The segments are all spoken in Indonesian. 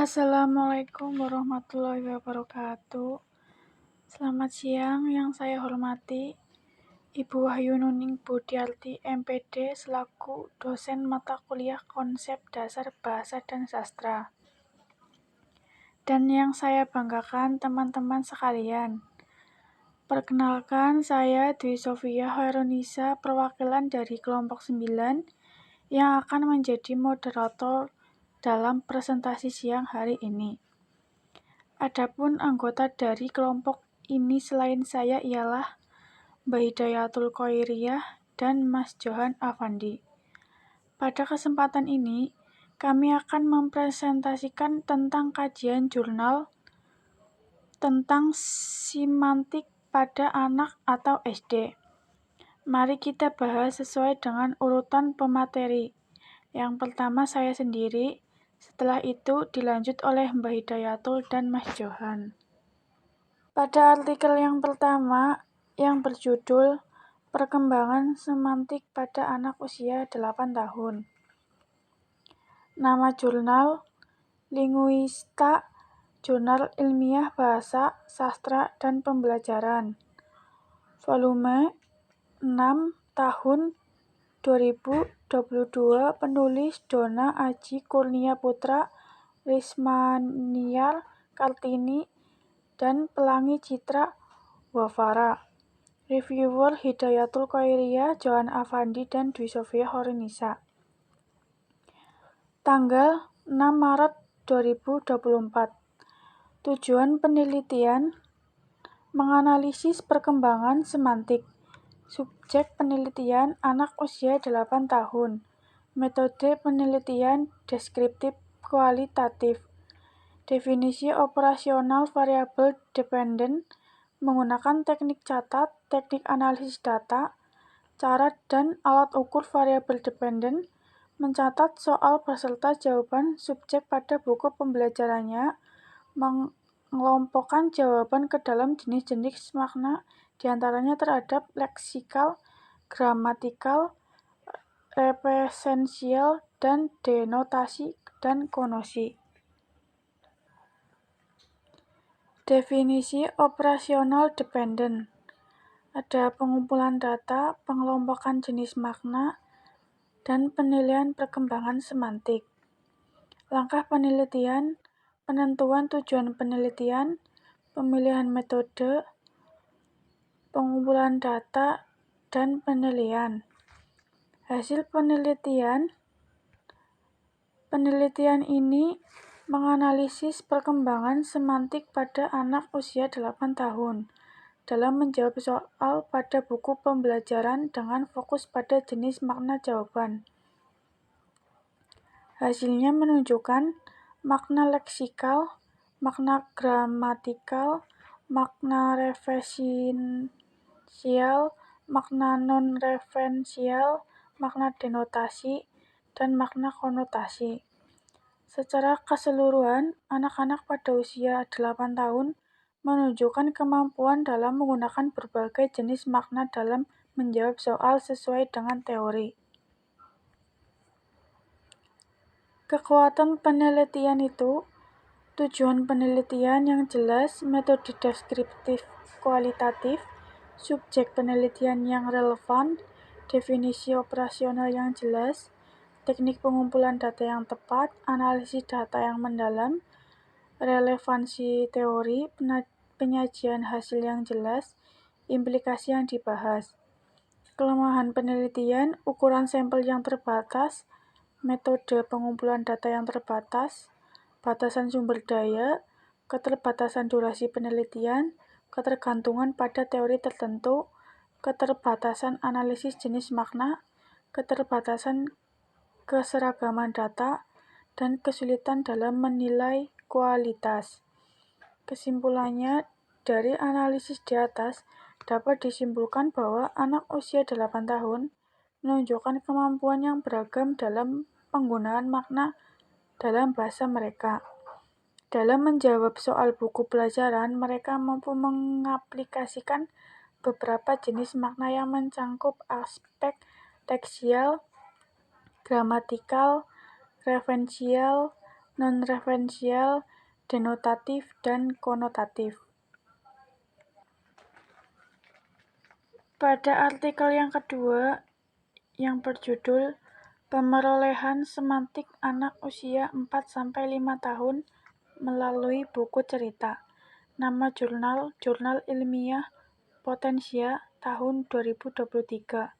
Assalamualaikum warahmatullahi wabarakatuh. Selamat siang, yang saya hormati Ibu Wahyu Nuning Budiarti MPD selaku dosen mata kuliah Konsep Dasar Bahasa dan Sastra. Dan yang saya banggakan teman-teman sekalian. Perkenalkan, saya Dwi Sofia Hoironisa, perwakilan dari kelompok 9 yang akan menjadi moderator dalam presentasi siang hari ini. Adapun anggota dari kelompok ini selain saya ialah Mbak Hidayatul Khoiriyah dan Mas Johan Afandi. Pada kesempatan ini, kami akan mempresentasikan tentang kajian jurnal tentang simantik pada anak atau SD. Mari kita bahas sesuai dengan urutan pemateri. Yang pertama saya sendiri, setelah itu dilanjut oleh Mbak Hidayatul dan Mas Johan. Pada artikel yang pertama yang berjudul Perkembangan Semantik pada Anak Usia 8 tahun. Nama jurnal Linguista, Jurnal Ilmiah Bahasa, Sastra, dan Pembelajaran. Volume 6 tahun 2022, penulis Donna Aji Kurnia Putra, Rismaniar Kartini, dan Pelangi Citra Wafara. Reviewer Hidayatul Khoiriyah, Johan Afandi, dan Dwi Sofia Hoironisa. Tanggal 6 Maret 2024. Tujuan penelitian menganalisis perkembangan semantik. Subjek penelitian anak usia 8 tahun. Metode penelitian deskriptif kualitatif. Definisi operasional variabel dependen menggunakan teknik catat, teknik analisis data, cara dan alat ukur variabel dependen, mencatat soal beserta jawaban subjek pada buku pembelajarannya, mengelompokkan jawaban ke dalam jenis-jenis makna, diantaranya terhadap leksikal, gramatikal, referensial, dan denotasi dan konosi. Definisi operasional dependen. Ada pengumpulan data, pengelompokan jenis makna, dan penilaian perkembangan semantik. Langkah penelitian, penentuan tujuan penelitian, pemilihan metode, pengumpulan data, dan penilaian. Hasil penelitian ini menganalisis perkembangan semantik pada anak usia 8 tahun dalam menjawab soal pada buku pembelajaran dengan fokus pada jenis makna jawaban. Hasilnya menunjukkan makna leksikal, makna gramatikal, makna referensial, makna non-referensial, makna denotasi, dan makna konotasi. Secara keseluruhan, anak-anak pada usia 8 tahun menunjukkan kemampuan dalam menggunakan berbagai jenis makna dalam menjawab soal sesuai dengan teori. Kekuatan penelitian itu, tujuan penelitian yang jelas, metode deskriptif kualitatif, subjek penelitian yang relevan, definisi operasional yang jelas, teknik pengumpulan data yang tepat, analisis data yang mendalam, relevansi teori, penyajian hasil yang jelas, implikasi yang dibahas. Kelemahan penelitian, ukuran sampel yang terbatas, metode pengumpulan data yang terbatas, batasan sumber daya, keterbatasan durasi penelitian, ketergantungan pada teori tertentu, keterbatasan analisis jenis makna, keterbatasan keseragaman data, dan kesulitan dalam menilai kualitas. Kesimpulannya, dari analisis di atas dapat disimpulkan bahwa anak usia 8 tahun menunjukkan kemampuan yang beragam dalam penggunaan makna dalam bahasa mereka. Dalam menjawab soal buku pelajaran, mereka mampu mengaplikasikan beberapa jenis makna yang mencangkup aspek leksial, gramatikal, referensial, non-referensial, denotatif, dan konotatif. Pada artikel yang kedua, yang berjudul Pemerolehan Semantik Anak Usia 4-5 tahun melalui buku cerita. Nama jurnal, Jurnal Ilmiah Potensia, tahun 2023.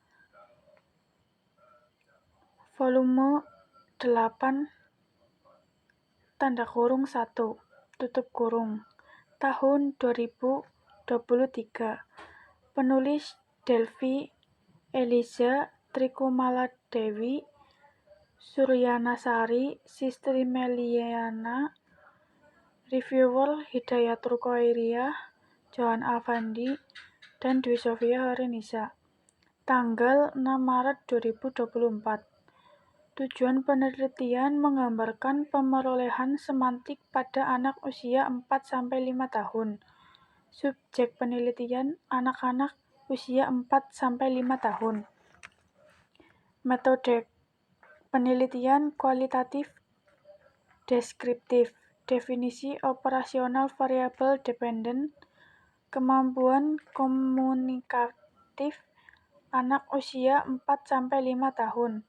Volume 8, (1), tahun 2023. Penulis Delvi Eliza Trikomaladewi Suryanasari Sistri Meliana. Reviewer Hidayatul Khoiriyah, Johan Afandi, dan Dwi Sofia Harinisa. Tanggal 6 Maret 2024. Tujuan penelitian menggambarkan pemerolehan semantik pada anak usia 4-5 tahun. Subjek penelitian anak-anak usia 4-5 tahun. Metode penelitian kualitatif deskriptif. Definisi operasional variabel dependent. Kemampuan komunikatif anak usia 4-5 tahun.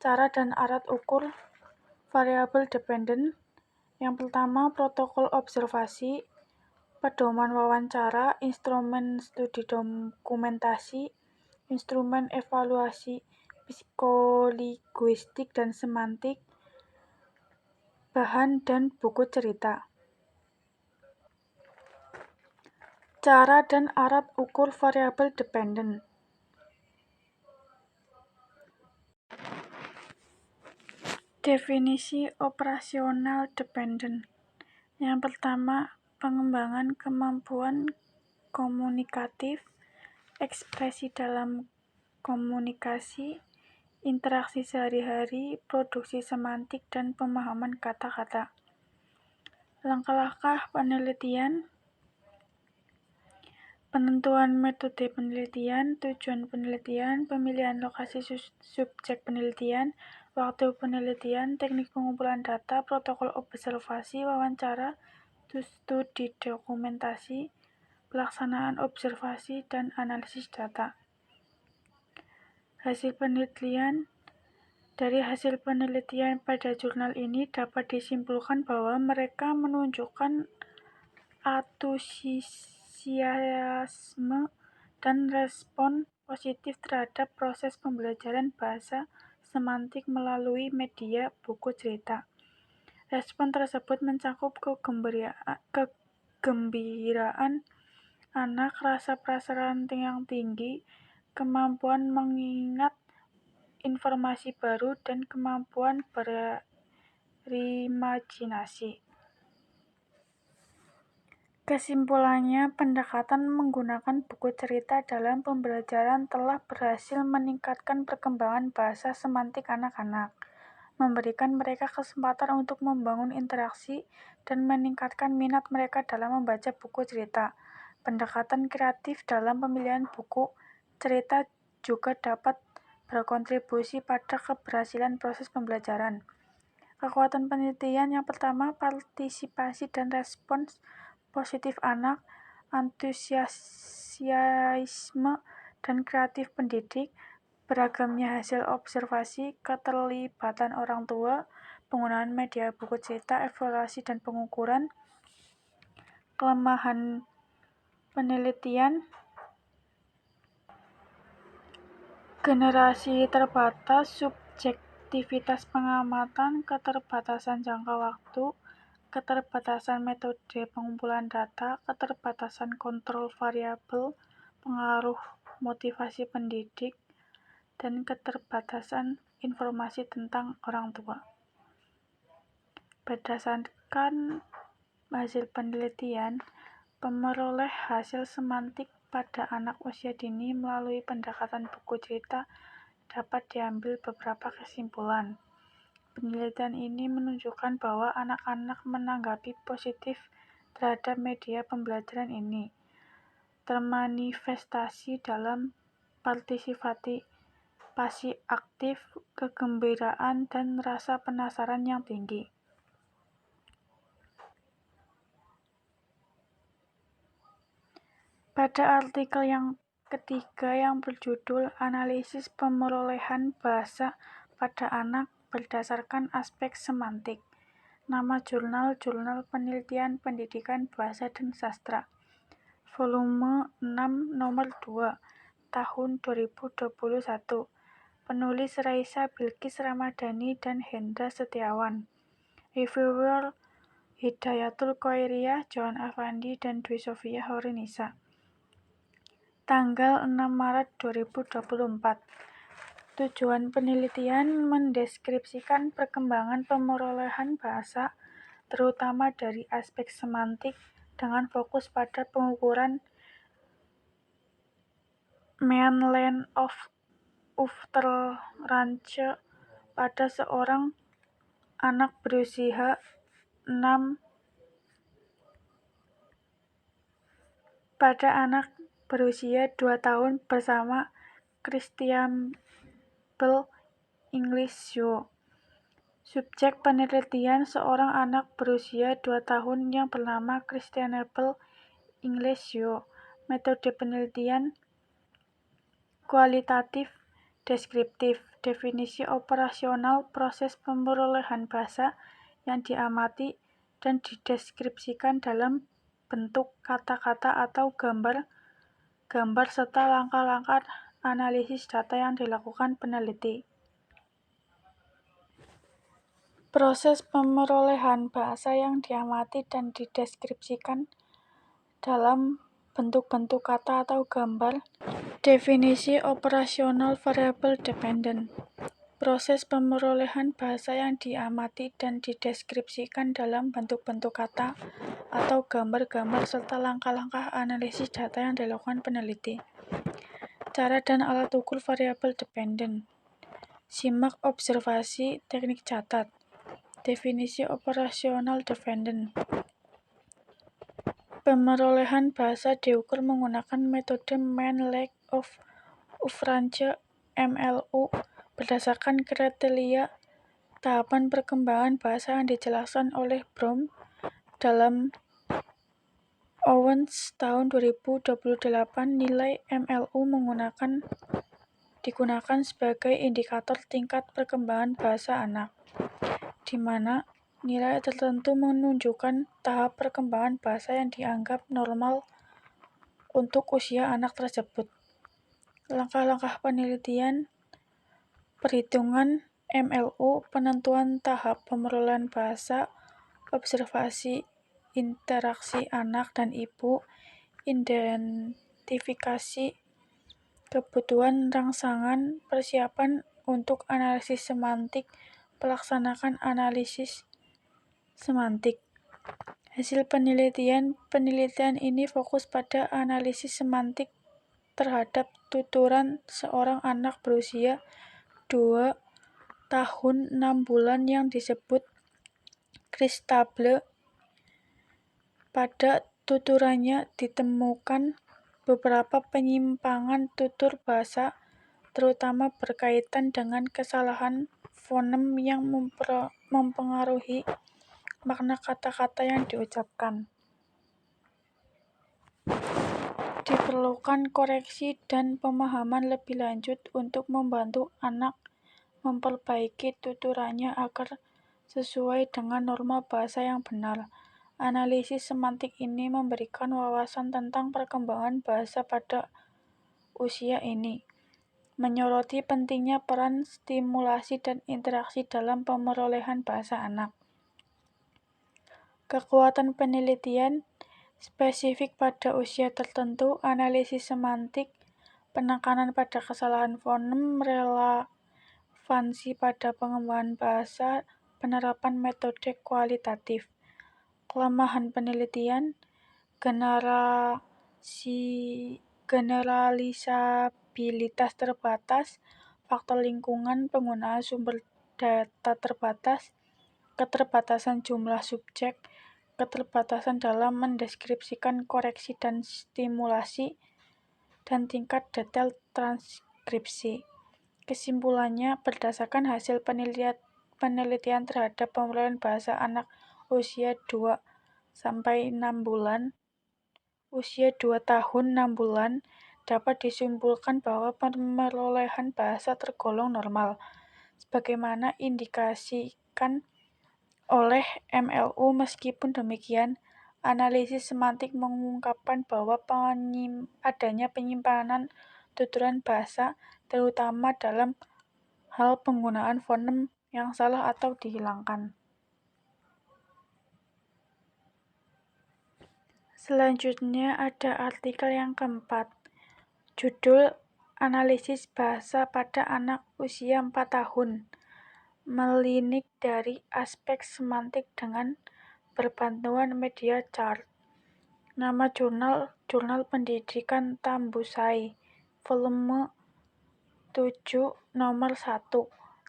Cara dan alat ukur variabel dependent. Yang pertama, protokol observasi, pedoman wawancara, instrumen studi dokumentasi, instrumen evaluasi psikolinguistik dan semantik, bahan dan buku cerita. Cara dan alat ukur variabel dependent. Definisi operasional dependent. Yang pertama, pengembangan kemampuan komunikatif, ekspresi dalam komunikasi, interaksi sehari-hari, produksi semantik, dan pemahaman kata-kata. Langkah-langkah penelitian. Penentuan metode penelitian, tujuan penelitian, pemilihan lokasi subjek penelitian, waktu penelitian, teknik pengumpulan data, protokol observasi, wawancara, studi dokumentasi, pelaksanaan observasi, dan analisis data. Hasil penelitian. Dari hasil penelitian pada jurnal ini dapat disimpulkan bahwa mereka menunjukkan antusiasme dan respon positif terhadap proses pembelajaran bahasa semantik melalui media buku cerita. Respon tersebut mencakup kegembiraan anak, rasa penasaran yang tinggi, kemampuan mengingat informasi baru, dan kemampuan berimajinasi. Kesimpulannya, pendekatan menggunakan buku cerita dalam pembelajaran telah berhasil meningkatkan perkembangan bahasa semantik anak-anak, memberikan mereka kesempatan untuk membangun interaksi, dan meningkatkan minat mereka dalam membaca buku cerita. Pendekatan kreatif dalam pemilihan buku cerita juga dapat berkontribusi pada keberhasilan proses pembelajaran. Kekuatan penelitian yang pertama, partisipasi dan respons positif anak, antusiasme dan kreatif pendidik, beragamnya hasil observasi, keterlibatan orang tua, penggunaan media buku cerita, evaluasi dan pengukuran. Kelemahan penelitian. Generasi terbatas, subjektivitas pengamatan, keterbatasan jangka waktu, keterbatasan metode pengumpulan data, keterbatasan kontrol variabel, pengaruh motivasi pendidik, dan keterbatasan informasi tentang orang tua. Berdasarkan hasil penelitian, pemeroleh hasil semantik pada anak usia dini melalui pendekatan buku cerita dapat diambil beberapa kesimpulan. Penelitian ini menunjukkan bahwa anak-anak menanggapi positif terhadap media pembelajaran ini, termanifestasi dalam partisipasi aktif, kegembiraan, dan rasa penasaran yang tinggi. Pada artikel yang ketiga yang berjudul Analisis Pemerolehan Bahasa pada Anak berdasarkan Aspek Semantik. Nama jurnal Jurnal Penelitian Pendidikan Bahasa dan Sastra. Volume 6 nomor 2 tahun 2021. Penulis Raisa Bilqis Ramadhani dan Hendra Setiawan. Reviewer Hidayatul Khoiriyah, Johan Afandi, dan Dwi Sofia Horinisa. Tanggal 6 Maret 2024. Tujuan penelitian mendeskripsikan perkembangan pemerolehan bahasa, terutama dari aspek semantik, dengan fokus pada pengukuran Mainland of Uffterranche pada seorang anak berusia 2 tahun bersama Christian Bell English Yo. Subjek penelitian seorang anak berusia 2 tahun yang bernama Christian Bell English Yo. Metode penelitian kualitatif deskriptif. Definisi operasional proses pemerolehan bahasa yang diamati dan dideskripsikan dalam bentuk kata-kata atau gambar serta langkah-langkah analisis data yang dilakukan peneliti. Proses pemerolehan bahasa yang diamati dan dideskripsikan dalam bentuk-bentuk kata atau gambar. Definisi operasional variable dependent. Proses pemerolehan bahasa yang diamati dan dideskripsikan dalam bentuk-bentuk kata atau gambar-gambar serta langkah-langkah analisis data yang dilakukan peneliti. Cara dan alat ukur variable dependent. Simak observasi teknik catat. Definisi operasional dependent. Pemerolehan bahasa diukur menggunakan metode Mainland of Uffterranche (MLU) berdasarkan kriteria tahapan perkembangan bahasa yang dijelaskan oleh Brown dalam Owens tahun 2028. Nilai MLU digunakan sebagai indikator tingkat perkembangan bahasa anak, di mana nilai tertentu menunjukkan tahap perkembangan bahasa yang dianggap normal untuk usia anak tersebut. Langkah-langkah penelitian, perhitungan MLU, penentuan tahap pemerolehan bahasa, observasi interaksi anak dan ibu, identifikasi kebutuhan rangsangan, persiapan untuk analisis semantik, pelaksanaan analisis semantik. Hasil penelitian ini fokus pada analisis semantik terhadap tuturan seorang anak berusia 2 tahun 6 bulan yang disebut Christabel. Pada tuturannya ditemukan beberapa penyimpangan tutur bahasa, terutama berkaitan dengan kesalahan fonem yang mempengaruhi makna kata-kata yang diucapkan. Diperlukan koreksi dan pemahaman lebih lanjut untuk membantu anak memperbaiki tuturannya agar sesuai dengan norma bahasa yang benar. Analisis semantik ini memberikan wawasan tentang perkembangan bahasa pada usia ini, menyoroti pentingnya peran stimulasi dan interaksi dalam pemerolehan bahasa anak. Kekuatan penelitian spesifik pada usia tertentu, analisis semantik, penekanan pada kesalahan fonem, relevansi pada pengembangan bahasa, penerapan metode kualitatif. Kelemahan penelitian, generalisabilitas terbatas, faktor lingkungan, penggunaan sumber data terbatas, keterbatasan jumlah subjek, keterbatasan dalam mendeskripsikan koreksi dan stimulasi, dan tingkat detail transkripsi. Kesimpulannya, berdasarkan hasil penelitian terhadap pemerolehan bahasa anak usia 2-6 bulan, usia 2 tahun 6 bulan, dapat disimpulkan bahwa perolehan bahasa tergolong normal, sebagaimana indikasikan oleh MLU. Meskipun demikian, analisis semantik mengungkapkan bahwa adanya penyimpanan tuturan bahasa, terutama dalam hal penggunaan fonem yang salah atau dihilangkan. Selanjutnya ada artikel yang keempat, judul Analisis Bahasa pada Anak Usia 4 tahun, melinik dari aspek semantik dengan berbantuan media chart. Nama jurnal, Jurnal Pendidikan Tambusai, volume 7, nomor 1,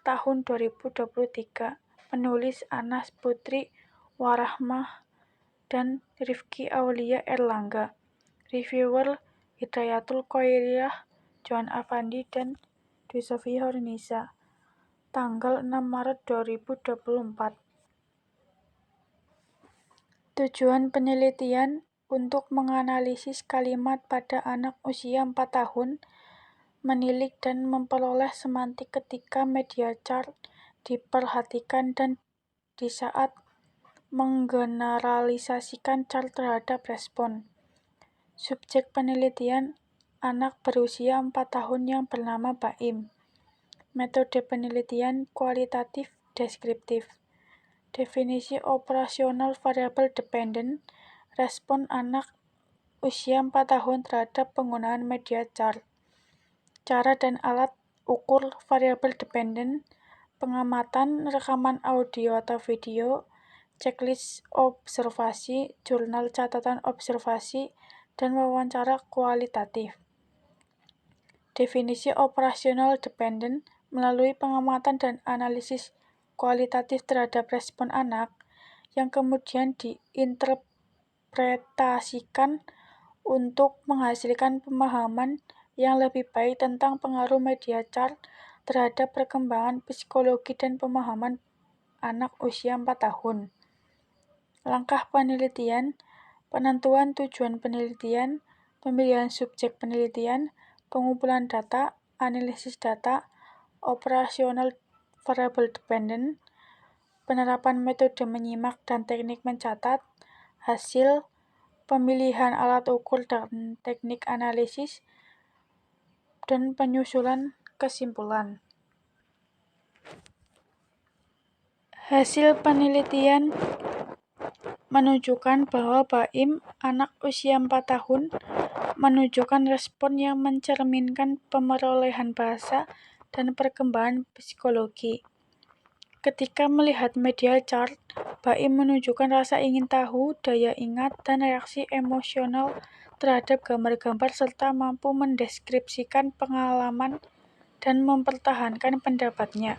tahun 2023. Penulis Anas Putri Warahmah dan Rifki Aulia Erlangga. Reviewer Hidayatul Khoiriyah, Johan Afandi, dan Dwi Sofi Hornisa. Tanggal 6 Maret 2024. Tujuan penelitian untuk menganalisis kalimat pada anak usia 4 tahun, menilik dan memperoleh semantik ketika media chart diperhatikan dan di saat menggeneralisasikan chart terhadap respon. Subjek penelitian anak berusia 4 tahun yang bernama Baim. Metode penelitian kualitatif deskriptif. Definisi operasional variable dependent, respon anak usia 4 tahun terhadap penggunaan media chart. Cara dan alat ukur variable dependent, pengamatan rekaman audio atau video, checklist observasi, jurnal catatan observasi, dan wawancara kualitatif. Definisi operasional dependent, melalui pengamatan dan analisis kualitatif terhadap respon anak, yang kemudian diinterpretasikan untuk menghasilkan pemahaman yang lebih baik tentang pengaruh media chart terhadap perkembangan psikologi dan pemahaman anak usia 4 tahun. Langkah penelitian, penentuan tujuan penelitian, pemilihan subjek penelitian, pengumpulan data, analisis data, operasional variable dependent, penerapan metode menyimak dan teknik mencatat, hasil, pemilihan alat ukur dan teknik analisis, dan penyusulan kesimpulan. Hasil penelitian menunjukkan bahwa Baim, anak usia 4 tahun, menunjukkan respon yang mencerminkan pemerolehan bahasa dan perkembangan psikologi. Ketika melihat media chart, Baim menunjukkan rasa ingin tahu, daya ingat, dan reaksi emosional terhadap gambar-gambar serta mampu mendeskripsikan pengalaman dan mempertahankan pendapatnya.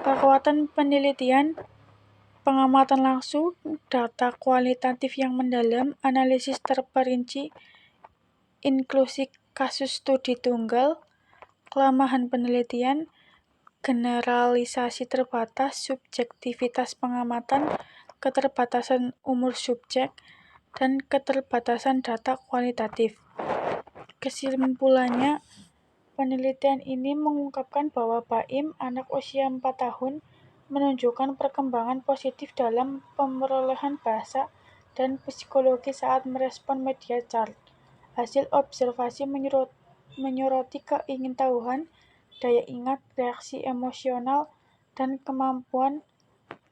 Kekuatan penelitian, pengamatan langsung, data kualitatif yang mendalam, analisis terperinci, inklusi kasus studi tunggal, kelemahan penelitian, generalisasi terbatas, subjektivitas pengamatan, keterbatasan umur subjek, dan keterbatasan data kualitatif. Kesimpulannya, penelitian ini mengungkapkan bahwa Baim, anak usia 4 tahun, menunjukkan perkembangan positif dalam pemerolehan bahasa dan psikologi saat merespon media chart. Hasil observasi menyoroti keingintahuan, daya ingat, reaksi emosional, dan kemampuan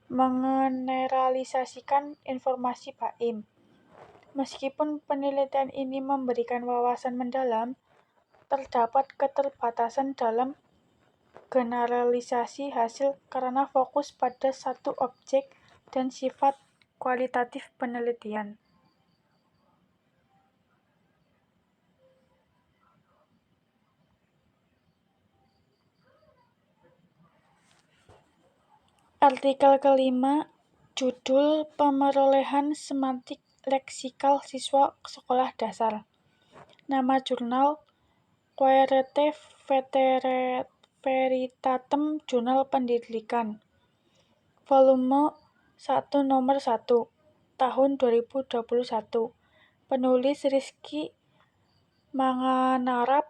mengeneralisasikan informasi Baim. Meskipun penelitian ini memberikan wawasan mendalam, terdapat keterbatasan dalam generalisasi hasil karena fokus pada satu objek dan sifat kualitatif penelitian. Artikel kelima, judul Pemerolehan Semantik Leksikal Siswa Sekolah Dasar. Nama jurnal Quaerete Veritatem, Jurnal Pendidikan, volume 1, nomor 1, tahun 2021. Penulis Rizky Manganarap,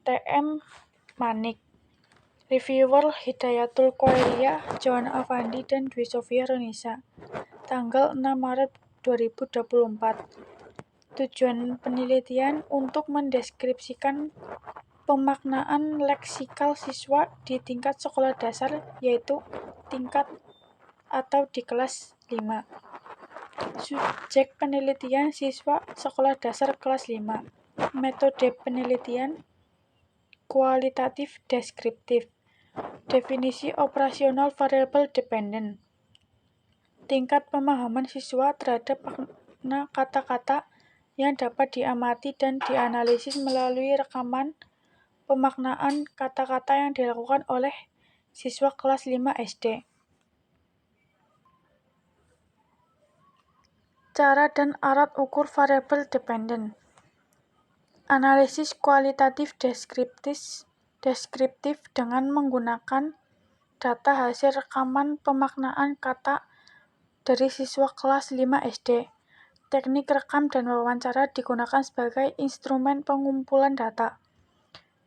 TM Manik. Reviewer Hidayatul Khoiriyah, Johan Afandi, dan Dwi Sofia Ronisa. Tanggal 6 Maret 2024. Tujuan penelitian untuk mendeskripsikan pemaknaan leksikal siswa di tingkat sekolah dasar, yaitu tingkat atau di kelas 5. Subjek penelitian siswa sekolah dasar kelas 5. Metode penelitian kualitatif deskriptif. Definisi operasional variable dependent. Tingkat pemahaman siswa terhadap makna kata-kata yang dapat diamati dan dianalisis melalui rekaman pemaknaan kata-kata yang dilakukan oleh siswa kelas 5 SD. Cara dan alat ukur variable dependent. Analisis kualitatif deskriptif dengan menggunakan data hasil rekaman pemaknaan kata dari siswa kelas 5 SD. Teknik rekam dan wawancara digunakan sebagai instrumen pengumpulan data.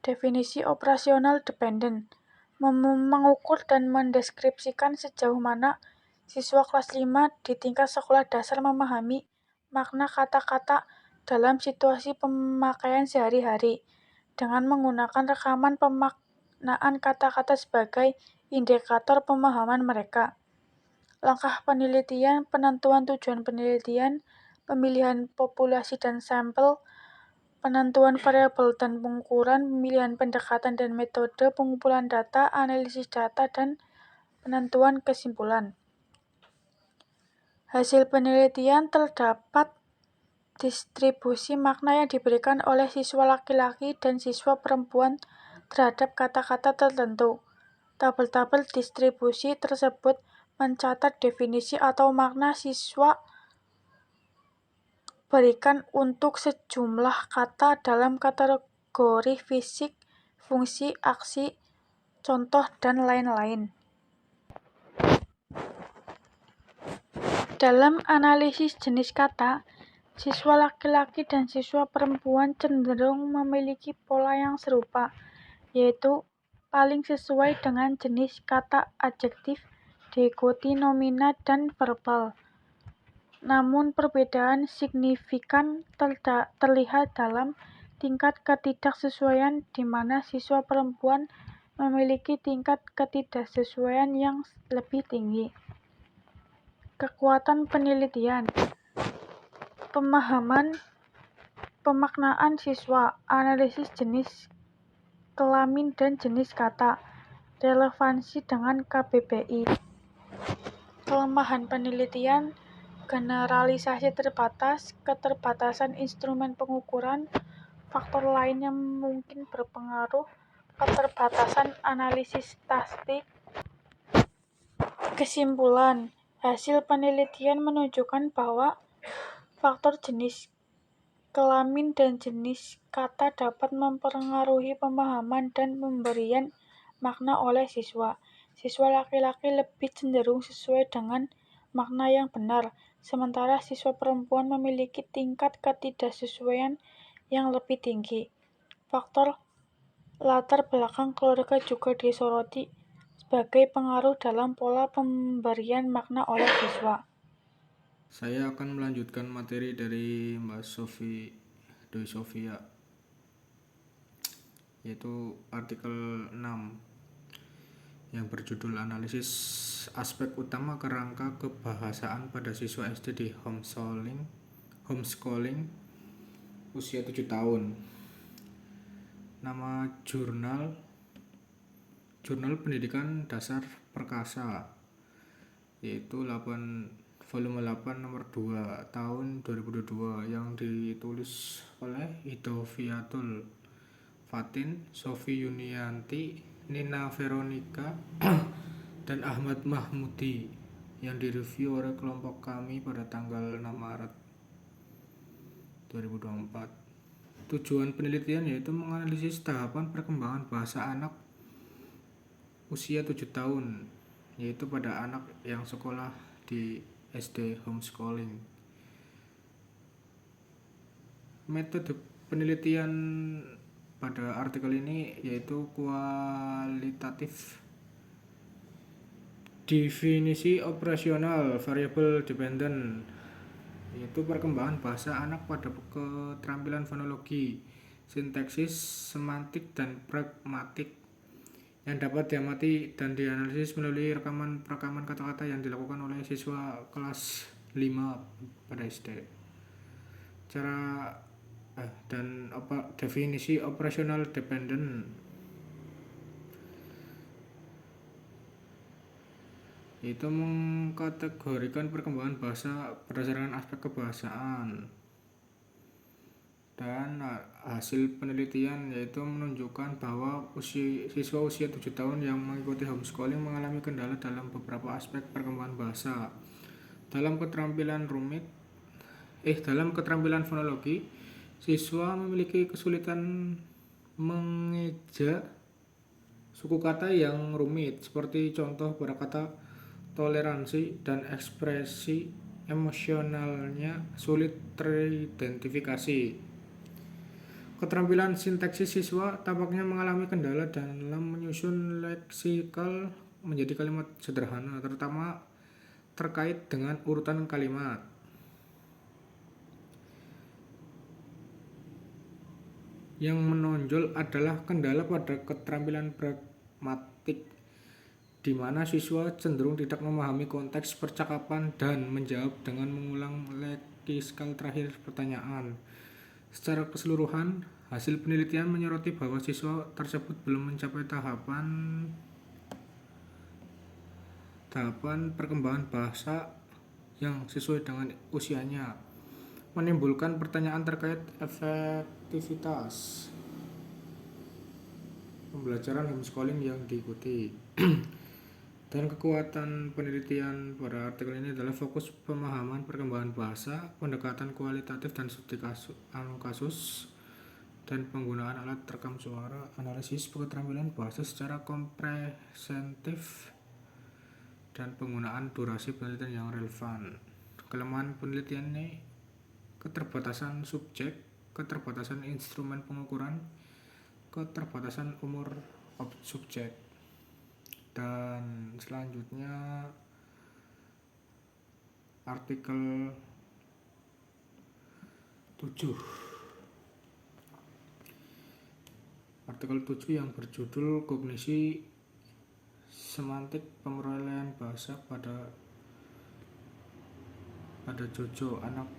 Definisi operasional dependent. Mengukur dan mendeskripsikan sejauh mana siswa kelas 5 di tingkat sekolah dasar memahami makna kata-kata dalam situasi pemakaian sehari-hari, dengan menggunakan rekaman pemaknaan kata-kata sebagai indikator pemahaman mereka. Langkah penelitian, penentuan tujuan penelitian, pemilihan populasi dan sampel, penentuan variabel dan pengukuran, pemilihan pendekatan dan metode pengumpulan data, analisis data, dan penentuan kesimpulan. Hasil penelitian terdapat distribusi makna yang diberikan oleh siswa laki-laki dan siswa perempuan terhadap kata-kata tertentu. Tabel-tabel distribusi tersebut mencatat definisi atau makna siswa berikan untuk sejumlah kata dalam kategori fisik, fungsi, aksi, contoh, dan lain-lain. Dalam analisis jenis kata, siswa laki-laki dan siswa perempuan cenderung memiliki pola yang serupa, yaitu paling sesuai dengan jenis kata adjektif, diikuti nomina dan verbal. Namun perbedaan signifikan terlihat dalam tingkat ketidaksesuaian, di mana siswa perempuan memiliki tingkat ketidaksesuaian yang lebih tinggi. Kekuatan penelitian. Pemahaman pemaknaan siswa, analisis jenis kelamin dan jenis kata, relevansi dengan KBBI. Kelemahan penelitian, generalisasi terbatas, keterbatasan instrumen pengukuran, faktor lain yang mungkin berpengaruh, keterbatasan analisis statistik. Kesimpulan, hasil penelitian menunjukkan bahwa faktor jenis kelamin dan jenis kata dapat mempengaruhi pemahaman dan pemberian makna oleh siswa. Siswa laki-laki lebih cenderung sesuai dengan makna yang benar, sementara siswa perempuan memiliki tingkat ketidaksesuaian yang lebih tinggi. Faktor latar belakang keluarga juga disoroti sebagai pengaruh dalam pola pemberian makna oleh siswa. Saya akan melanjutkan materi dari Mbak Dwi Sofia, yaitu artikel 6 yang berjudul analisis aspek utama kerangka kebahasaan pada siswa SD di homeschooling usia 7 tahun. Nama jurnal Pendidikan Dasar Perkasa, yaitu volume 8 nomor 2 tahun 2022, yang ditulis oleh Idoviatul Fatin, Sofi Yunianti, Nina Veronica, dan Ahmad Mahmudi, yang direview oleh kelompok kami pada tanggal 6 Maret 2024. Tujuan penelitian yaitu menganalisis tahapan perkembangan bahasa anak usia 7 tahun, yaitu pada anak yang sekolah di SD homeschooling. Metode penelitian pada artikel ini yaitu kualitatif. Definisi operasional variable dependent yaitu perkembangan bahasa anak pada keterampilan fonologi, sintaksis, semantik, dan pragmatik yang dapat diamati dan dianalisis melalui rekaman kata-kata yang dilakukan oleh siswa kelas 5 pada SD. Definisi operasional dependent itu mengkategorikan perkembangan bahasa berdasarkan aspek kebahasaan, dan hasil penelitian yaitu menunjukkan bahwa siswa usia 7 tahun yang mengikuti homeschooling mengalami kendala dalam beberapa aspek perkembangan bahasa. Dalam keterampilan fonologi, siswa memiliki kesulitan mengeja suku kata yang rumit, seperti contoh pada kata toleransi, dan ekspresi emosionalnya sulit teridentifikasi. Keterampilan sintaksis siswa tampaknya mengalami kendala dalam menyusun leksikal menjadi kalimat sederhana, terutama terkait dengan urutan kalimat. Yang menonjol adalah kendala pada keterampilan pragmatik, di mana siswa cenderung tidak memahami konteks percakapan dan menjawab dengan mengulang leksikal terakhir pertanyaan. Secara keseluruhan, hasil penelitian menyoroti bahwa siswa tersebut belum mencapai tahapan perkembangan bahasa yang sesuai dengan usianya, menimbulkan pertanyaan terkait efektivitas pembelajaran homeschooling yang diikuti. Dan kekuatan penelitian pada artikel ini adalah fokus pemahaman perkembangan bahasa, pendekatan kualitatif dan studi kasus, dan penggunaan alat rekam suara, analisis keterampilan bahasa secara komprehensif, dan penggunaan durasi penelitian yang relevan. Kelemahan penelitian ini keterbatasan subjek, keterbatasan instrumen pengukuran, keterbatasan umur subjek. Dan selanjutnya artikel 7 yang berjudul kognisi semantik pemerolehan bahasa pada Jojo, anak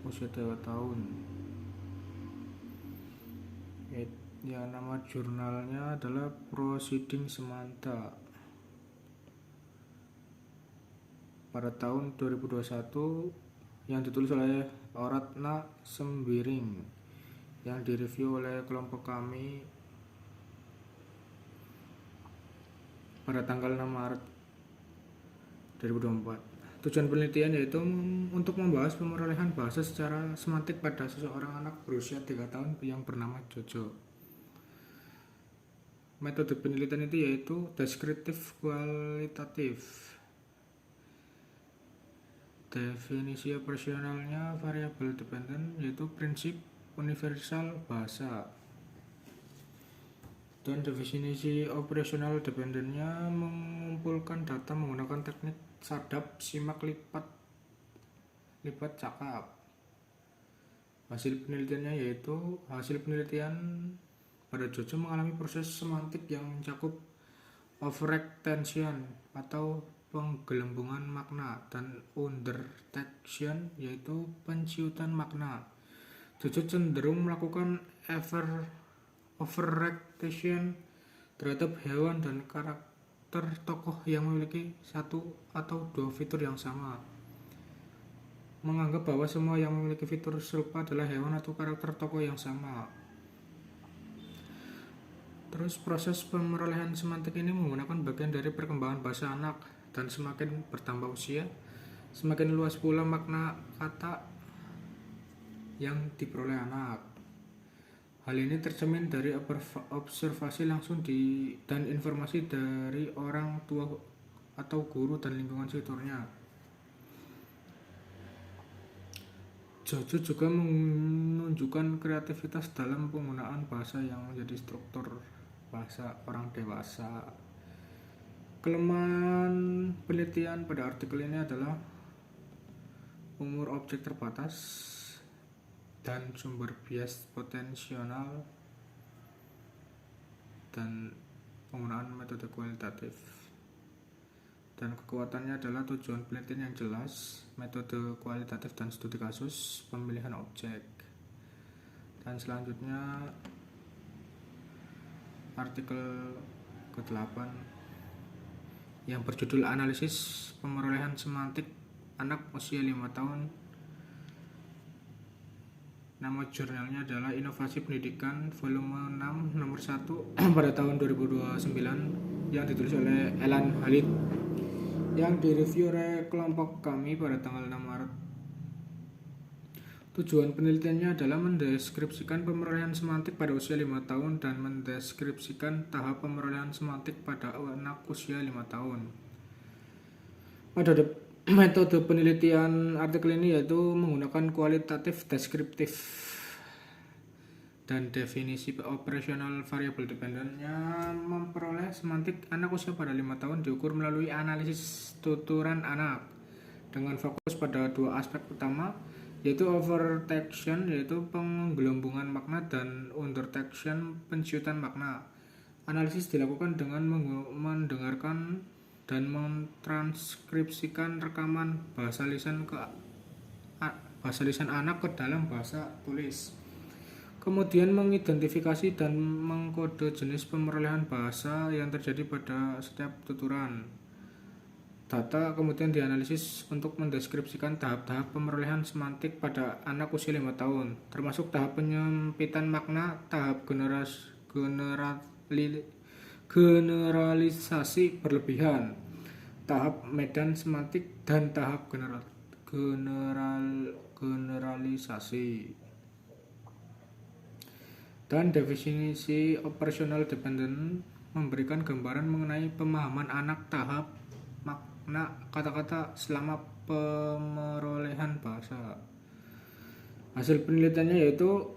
usia 2 tahun. Ya, nama jurnalnya adalah Proceeding Samantha. Pada tahun 2021 yang ditulis oleh Oratna Sembiring, yang direview oleh kelompok kami pada tanggal 6 Maret 2024. Tujuan penelitian yaitu untuk membahas pemerolehan bahasa secara semantik pada seseorang anak berusia 3 tahun yang bernama Jojo. Metode penelitian itu yaitu deskriptif kualitatif. Definisi operasionalnya variable dependent yaitu prinsip universal bahasa. Dan definisi operasional dependentnya mengumpulkan data menggunakan teknik sadap, simak, lipat, cakap. Hasil penelitian pada Jojo mengalami proses semantik yang mencakup overextension atau penggelembungan makna dan undertection yaitu penciutan makna. Jojo cenderung melakukan overextension terhadap hewan dan karakter tokoh yang memiliki satu atau dua fitur yang sama, menganggap bahwa semua yang memiliki fitur serupa adalah hewan atau karakter tokoh yang sama. Terus proses pemerolehan semantik ini menggunakan bagian dari perkembangan bahasa anak, dan semakin bertambah usia, semakin luas pula makna kata yang diperoleh anak. Hal ini tercermin dari observasi langsung dan informasi dari orang tua atau guru dan lingkungan sekitarnya. Jojo juga menunjukkan kreativitas dalam penggunaan bahasa yang menjadi struktur bahasa orang dewasa. Kelemahan penelitian pada artikel ini adalah umur objek terbatas dan sumber bias potensial dan penggunaan metode kualitatif. Dan kekuatannya adalah tujuan penelitian yang jelas, metode kualitatif dan studi kasus, pemilihan objek. Dan selanjutnya artikel ke-8 yang berjudul analisis pemerolehan semantik anak usia 5 tahun. Nama jurnalnya adalah Inovasi Pendidikan volume 6 nomor 1 pada tahun 2029 yang ditulis oleh Elan Halid, yang direview oleh kelompok kami pada tanggal 6 Maret. Tujuan penelitiannya adalah mendeskripsikan pemerolehan semantik pada usia 5 tahun dan mendeskripsikan tahap pemerolehan semantik pada anak usia 5 tahun. Metode penelitian artikel ini yaitu menggunakan kualitatif deskriptif dan definisi operasional variabel dependentnya. Memperoleh semantik anak usia pada 5 tahun diukur melalui analisis tuturan anak dengan fokus pada dua aspek utama, yaitu overtection, yaitu penggelembungan makna, dan undertection, pensiutan makna. Analisis dilakukan dengan mendengarkan dan mentranskripsikan rekaman bahasa lisan anak ke dalam bahasa tulis. Kemudian mengidentifikasi dan mengkode jenis pemerolehan bahasa yang terjadi pada setiap tuturan. Data kemudian dianalisis untuk mendeskripsikan tahap-tahap pemerolehan semantik pada anak usia 5 tahun, termasuk tahap penyempitan makna, tahap generalisasi berlebihan, tahap medan semantik, dan tahap generalisasi. Dan definisi operational dependent memberikan gambaran mengenai pemahaman anak tahap makna kata-kata selama pemerolehan bahasa. Hasil penelitiannya yaitu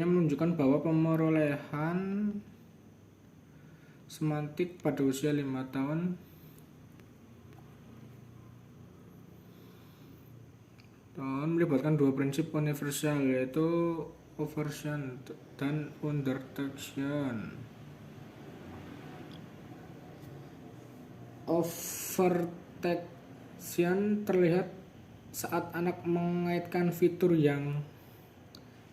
menunjukkan bahwa pemerolehan semantik pada usia 5 tahun melibatkan dua prinsip universal, yaitu overtection dan undertection. Overtection terlihat saat anak mengaitkan fitur yang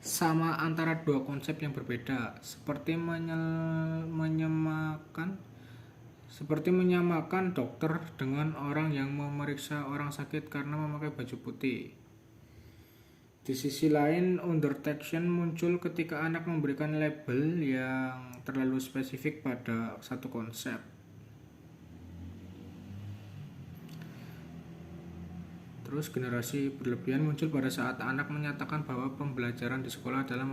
sama antara dua konsep yang berbeda, seperti menyamakan dokter dengan orang yang memeriksa orang sakit karena memakai baju putih. Di sisi lain, undertection muncul ketika anak memberikan label yang terlalu spesifik pada satu konsep. Terus generasi berlebihan muncul pada saat anak menyatakan bahwa pembelajaran di sekolah adalah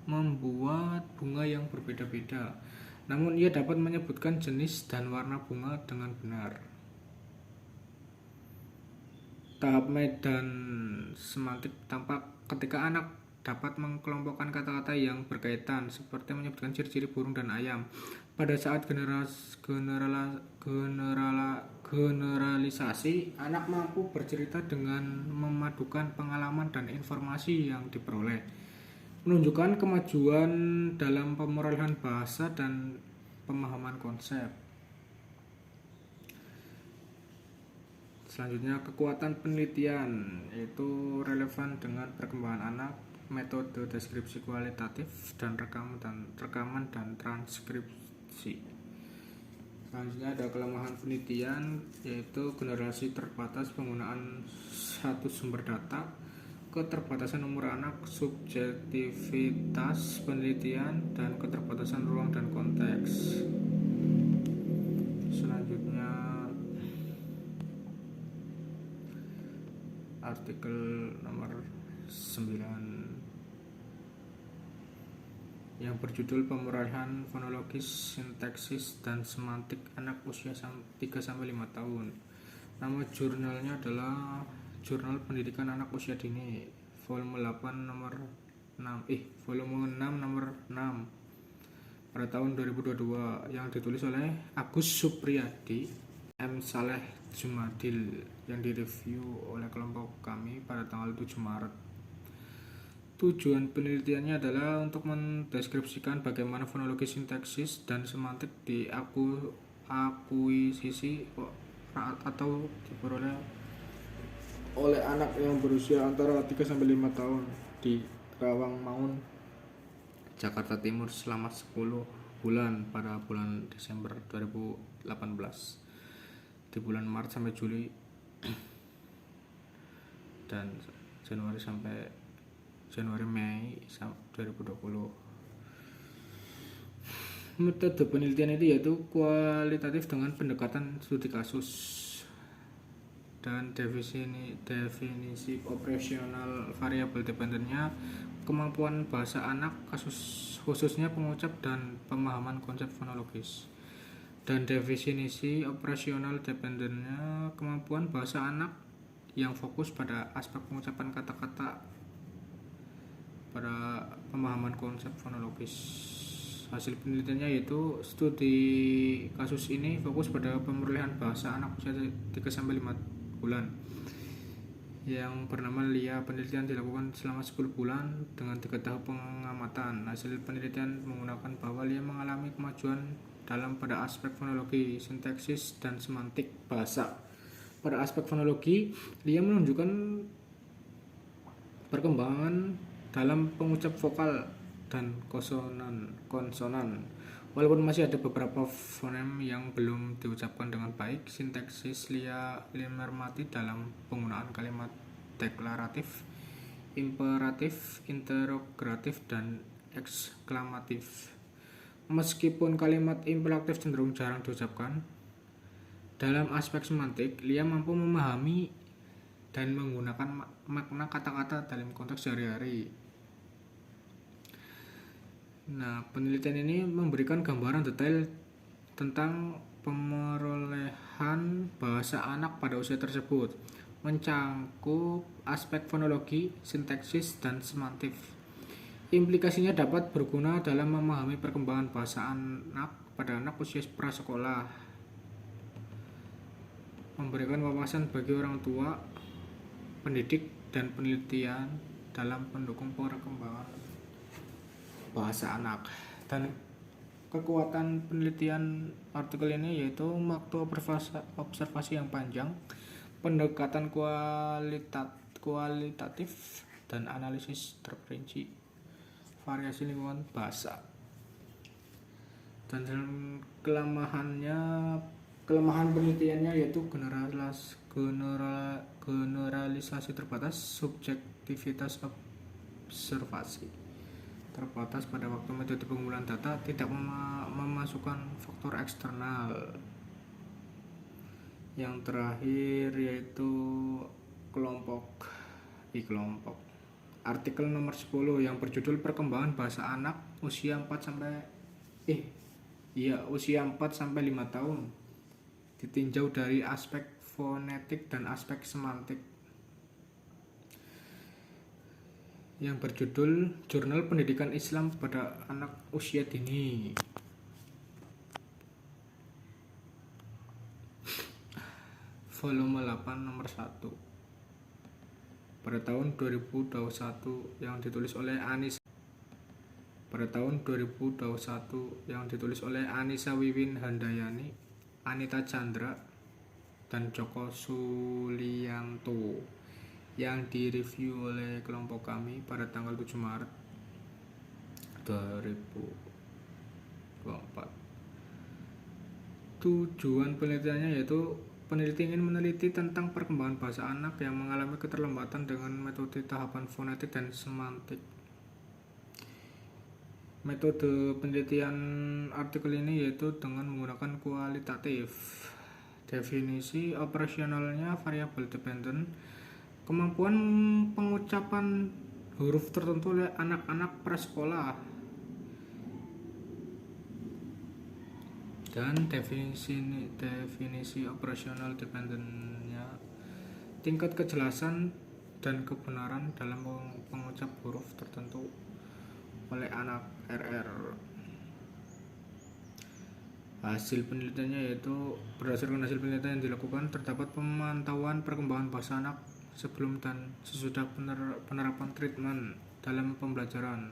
membuat bunga yang berbeda-beda, namun ia dapat menyebutkan jenis dan warna bunga dengan benar. Tahap medan semantik tampak ketika anak dapat mengelompokkan kata-kata yang berkaitan, seperti menyebutkan ciri-ciri burung dan ayam. Pada saat generalisasi, anak mampu bercerita dengan memadukan pengalaman dan informasi yang diperoleh, menunjukkan kemajuan dalam pemerolehan bahasa dan pemahaman konsep. Selanjutnya, kekuatan penelitian, yaitu relevan dengan perkembangan anak, metode deskripsi kualitatif, dan rekaman dan transkripsi. Selanjutnya ada kelemahan penelitian, yaitu generasi terbatas, penggunaan satu sumber data, keterbatasan umur anak, subjektivitas penelitian, dan keterbatasan ruang dan konteks. Selanjutnya artikel nomor 9 yang berjudul Pemurahan Fonologis, Sintaksis, dan Semantik Anak Usia 3-5 tahun. Nama jurnalnya adalah Jurnal Pendidikan Anak Usia Dini, volume 6 nomor 6 pada tahun 2022 yang ditulis oleh Agus Supriyadi, M. Saleh Jumadil, yang direview oleh kelompok kami pada tanggal 7 Maret. Tujuan penelitiannya adalah untuk mendeskripsikan bagaimana fonologi, sintaksis, dan semantik diakuisisi atau diperoleh oleh anak yang berusia antara 3-5 tahun di Rawangmangun, Jakarta Timur selama 10 bulan pada bulan Desember 2018, di bulan Maret sampai Juli, dan Januari-Mei 2020. Metode penelitian itu yaitu kualitatif dengan pendekatan studi kasus, dan definisi operasional variabel dependennya kemampuan bahasa anak, khususnya pengucap dan pemahaman konsep fonologis. Dan definisi operasional dependennya kemampuan bahasa anak yang fokus pada aspek pengucapan kata-kata pada pemahaman konsep fonologis. Hasil penelitiannya yaitu studi kasus ini fokus pada pemulihan bahasa anak usia 3-5 bulan yang bernama LIA. Penelitian dilakukan selama 10 bulan dengan 3 tahap pengamatan. Hasil penelitian menggunakan bahwa LIA mengalami kemajuan dalam pada aspek fonologi, sintaksis, dan semantik bahasa. Pada aspek fonologi, LIA menunjukkan perkembangan dalam pengucap vokal dan konsonan. Walaupun masih ada beberapa fonem yang belum diucapkan dengan baik, sintaksis LIA mencermati dalam penggunaan kalimat deklaratif, imperatif, interogatif, dan eksklamatif. Meskipun kalimat imperatif cenderung jarang diucapkan, dalam aspek semantik, LIA mampu memahami dan menggunakan makna kata-kata dalam konteks sehari-hari. Nah, penelitian ini memberikan gambaran detail tentang pemerolehan bahasa anak pada usia tersebut, mencangkup aspek fonologi, sintaksis, dan semantik. Implikasinya dapat berguna dalam memahami perkembangan bahasa anak pada anak usia prasekolah, memberikan wawasan bagi orang tua, pendidik, dan penelitian dalam mendukung perkembangan bahasa anak. Dan kekuatan penelitian artikel ini yaitu waktu observasi yang panjang, pendekatan kualitatif, dan analisis terperinci variasi lingkungan bahasa. Dan kelemahan penelitiannya yaitu generalisasi terbatas, subjektivitas observasi terbatas pada waktu metode pengumpulan data, tidak memasukkan faktor eksternal. Yang terakhir yaitu kelompok. Artikel nomor 10 yang berjudul Perkembangan Bahasa Anak usia 4-5 tahun, ditinjau dari aspek fonetik dan aspek semantik, yang berjudul Jurnal Pendidikan Islam pada Anak Usia Dini. Volume 8 nomor 1 pada tahun 2021 yang ditulis oleh Anissa Wiwin Handayani, Anita Chandra, dan Joko Sulianto, yang direview oleh kelompok kami pada tanggal 7 Maret 2024. Tujuan penelitiannya yaitu peneliti ingin meneliti tentang perkembangan bahasa anak yang mengalami keterlambatan dengan metode tahapan fonetik dan semantik. Metode penelitian artikel ini yaitu dengan menggunakan kualitatif. Definisi operasionalnya variabel dependent, kemampuan pengucapan huruf tertentu oleh anak-anak prasekolah, Dan definisi operasional dependennya, tingkat kejelasan dan kebenaran dalam pengucap huruf tertentu oleh anak RR. Berdasarkan hasil penelitian yang dilakukan, terdapat pemantauan perkembangan bahasa anak sebelum dan sesudah penerapan treatment dalam pembelajaran.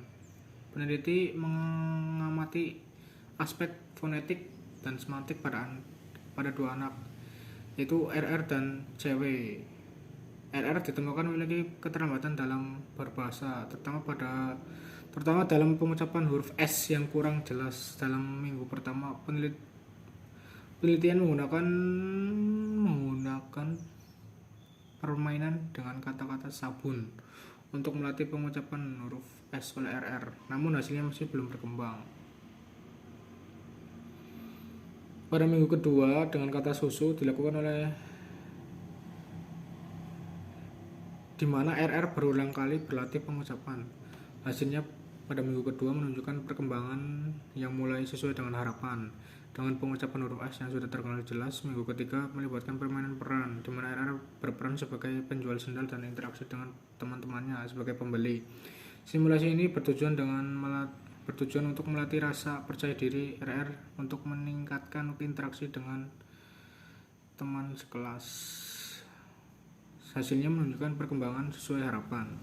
Peneliti mengamati aspek fonetik dan semantik pada dua anak, yaitu RR dan CW. RR ditemukan memiliki keterlambatan dalam berbahasa, terutama dalam pengucapan huruf S yang kurang jelas dalam minggu pertama. Penelitian menggunakan permainan dengan kata-kata sabun untuk melatih pengucapan huruf S oleh RR, namun hasilnya masih belum berkembang. Pada minggu kedua, dengan kata susu dilakukan di mana RR berulang kali berlatih pengucapan. Hasilnya pada minggu kedua menunjukkan perkembangan yang mulai sesuai dengan harapan. Dengan pengucapan huruf S yang sudah terkenal jelas, minggu ketiga melibatkan permainan peran, di mana RR berperan sebagai penjual sendal dan interaksi dengan teman-temannya sebagai pembeli. Simulasi ini bertujuan untuk melatih rasa percaya diri RR untuk meningkatkan interaksi dengan teman sekelas. Hasilnya menunjukkan perkembangan sesuai harapan.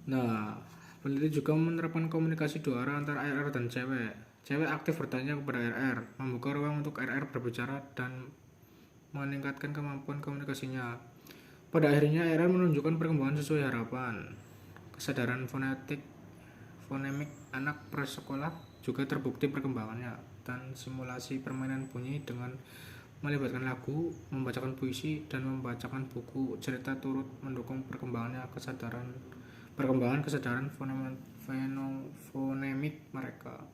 Nah, peneliti juga menerapkan komunikasi dua arah antara RR dan cewek. Cewek aktif bertanya kepada RR, membuka ruang untuk RR berbicara dan meningkatkan kemampuan komunikasinya. Pada akhirnya RR menunjukkan perkembangan sesuai harapan. Kesadaran fonemik anak prasekolah juga terbukti perkembangannya, dan simulasi permainan bunyi dengan melibatkan lagu, membacakan puisi, dan membacakan buku cerita turut mendukung perkembangan kesadaran fonemik mereka.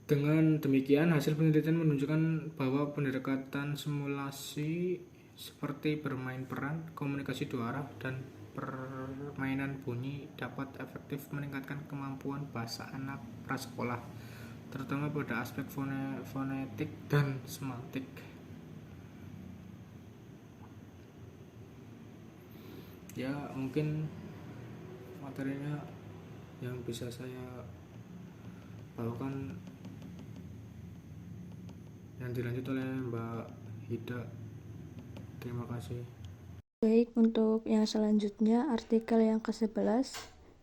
Dengan demikian, hasil penelitian menunjukkan bahwa pendekatan simulasi seperti bermain peran, komunikasi dua arah, dan permainan bunyi dapat efektif meningkatkan kemampuan bahasa anak prasekolah, terutama pada aspek fonetik dan semantik. Ya, mungkin materinya yang bisa saya bawakan yang dilanjut oleh Mbak Hida. Terima kasih. Baik, untuk yang selanjutnya artikel yang ke-11,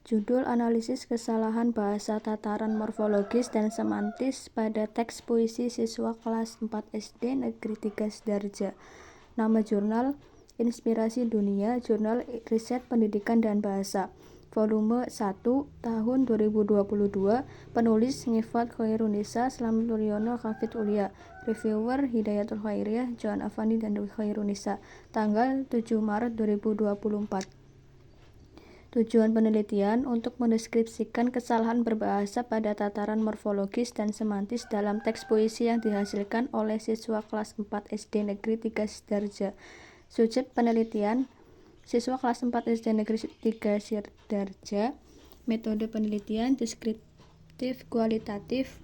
judul analisis kesalahan bahasa tataran morfologis dan semantis pada teks puisi siswa kelas 4 SD Negeri 3 Sidoarjo. Nama jurnal Inspirasi Dunia, Jurnal Riset Pendidikan dan Bahasa, volume 1, tahun 2022, penulis Ngifat Khairunisa, Slamet Mulyono, Hafid Ulia, reviewer Hidayatul Khairiyah, Johan Afandi dan Dewi Khairunisa, tanggal 7 Maret 2024. Tujuan penelitian untuk mendeskripsikan kesalahan berbahasa pada tataran morfologis dan semantis dalam teks puisi yang dihasilkan oleh siswa kelas 4 SD Negeri 3 Sidoarjo. Subjek penelitian, siswa kelas 4 SD Negeri 3 Sidoarjo. Metode penelitian, deskriptif kualitatif.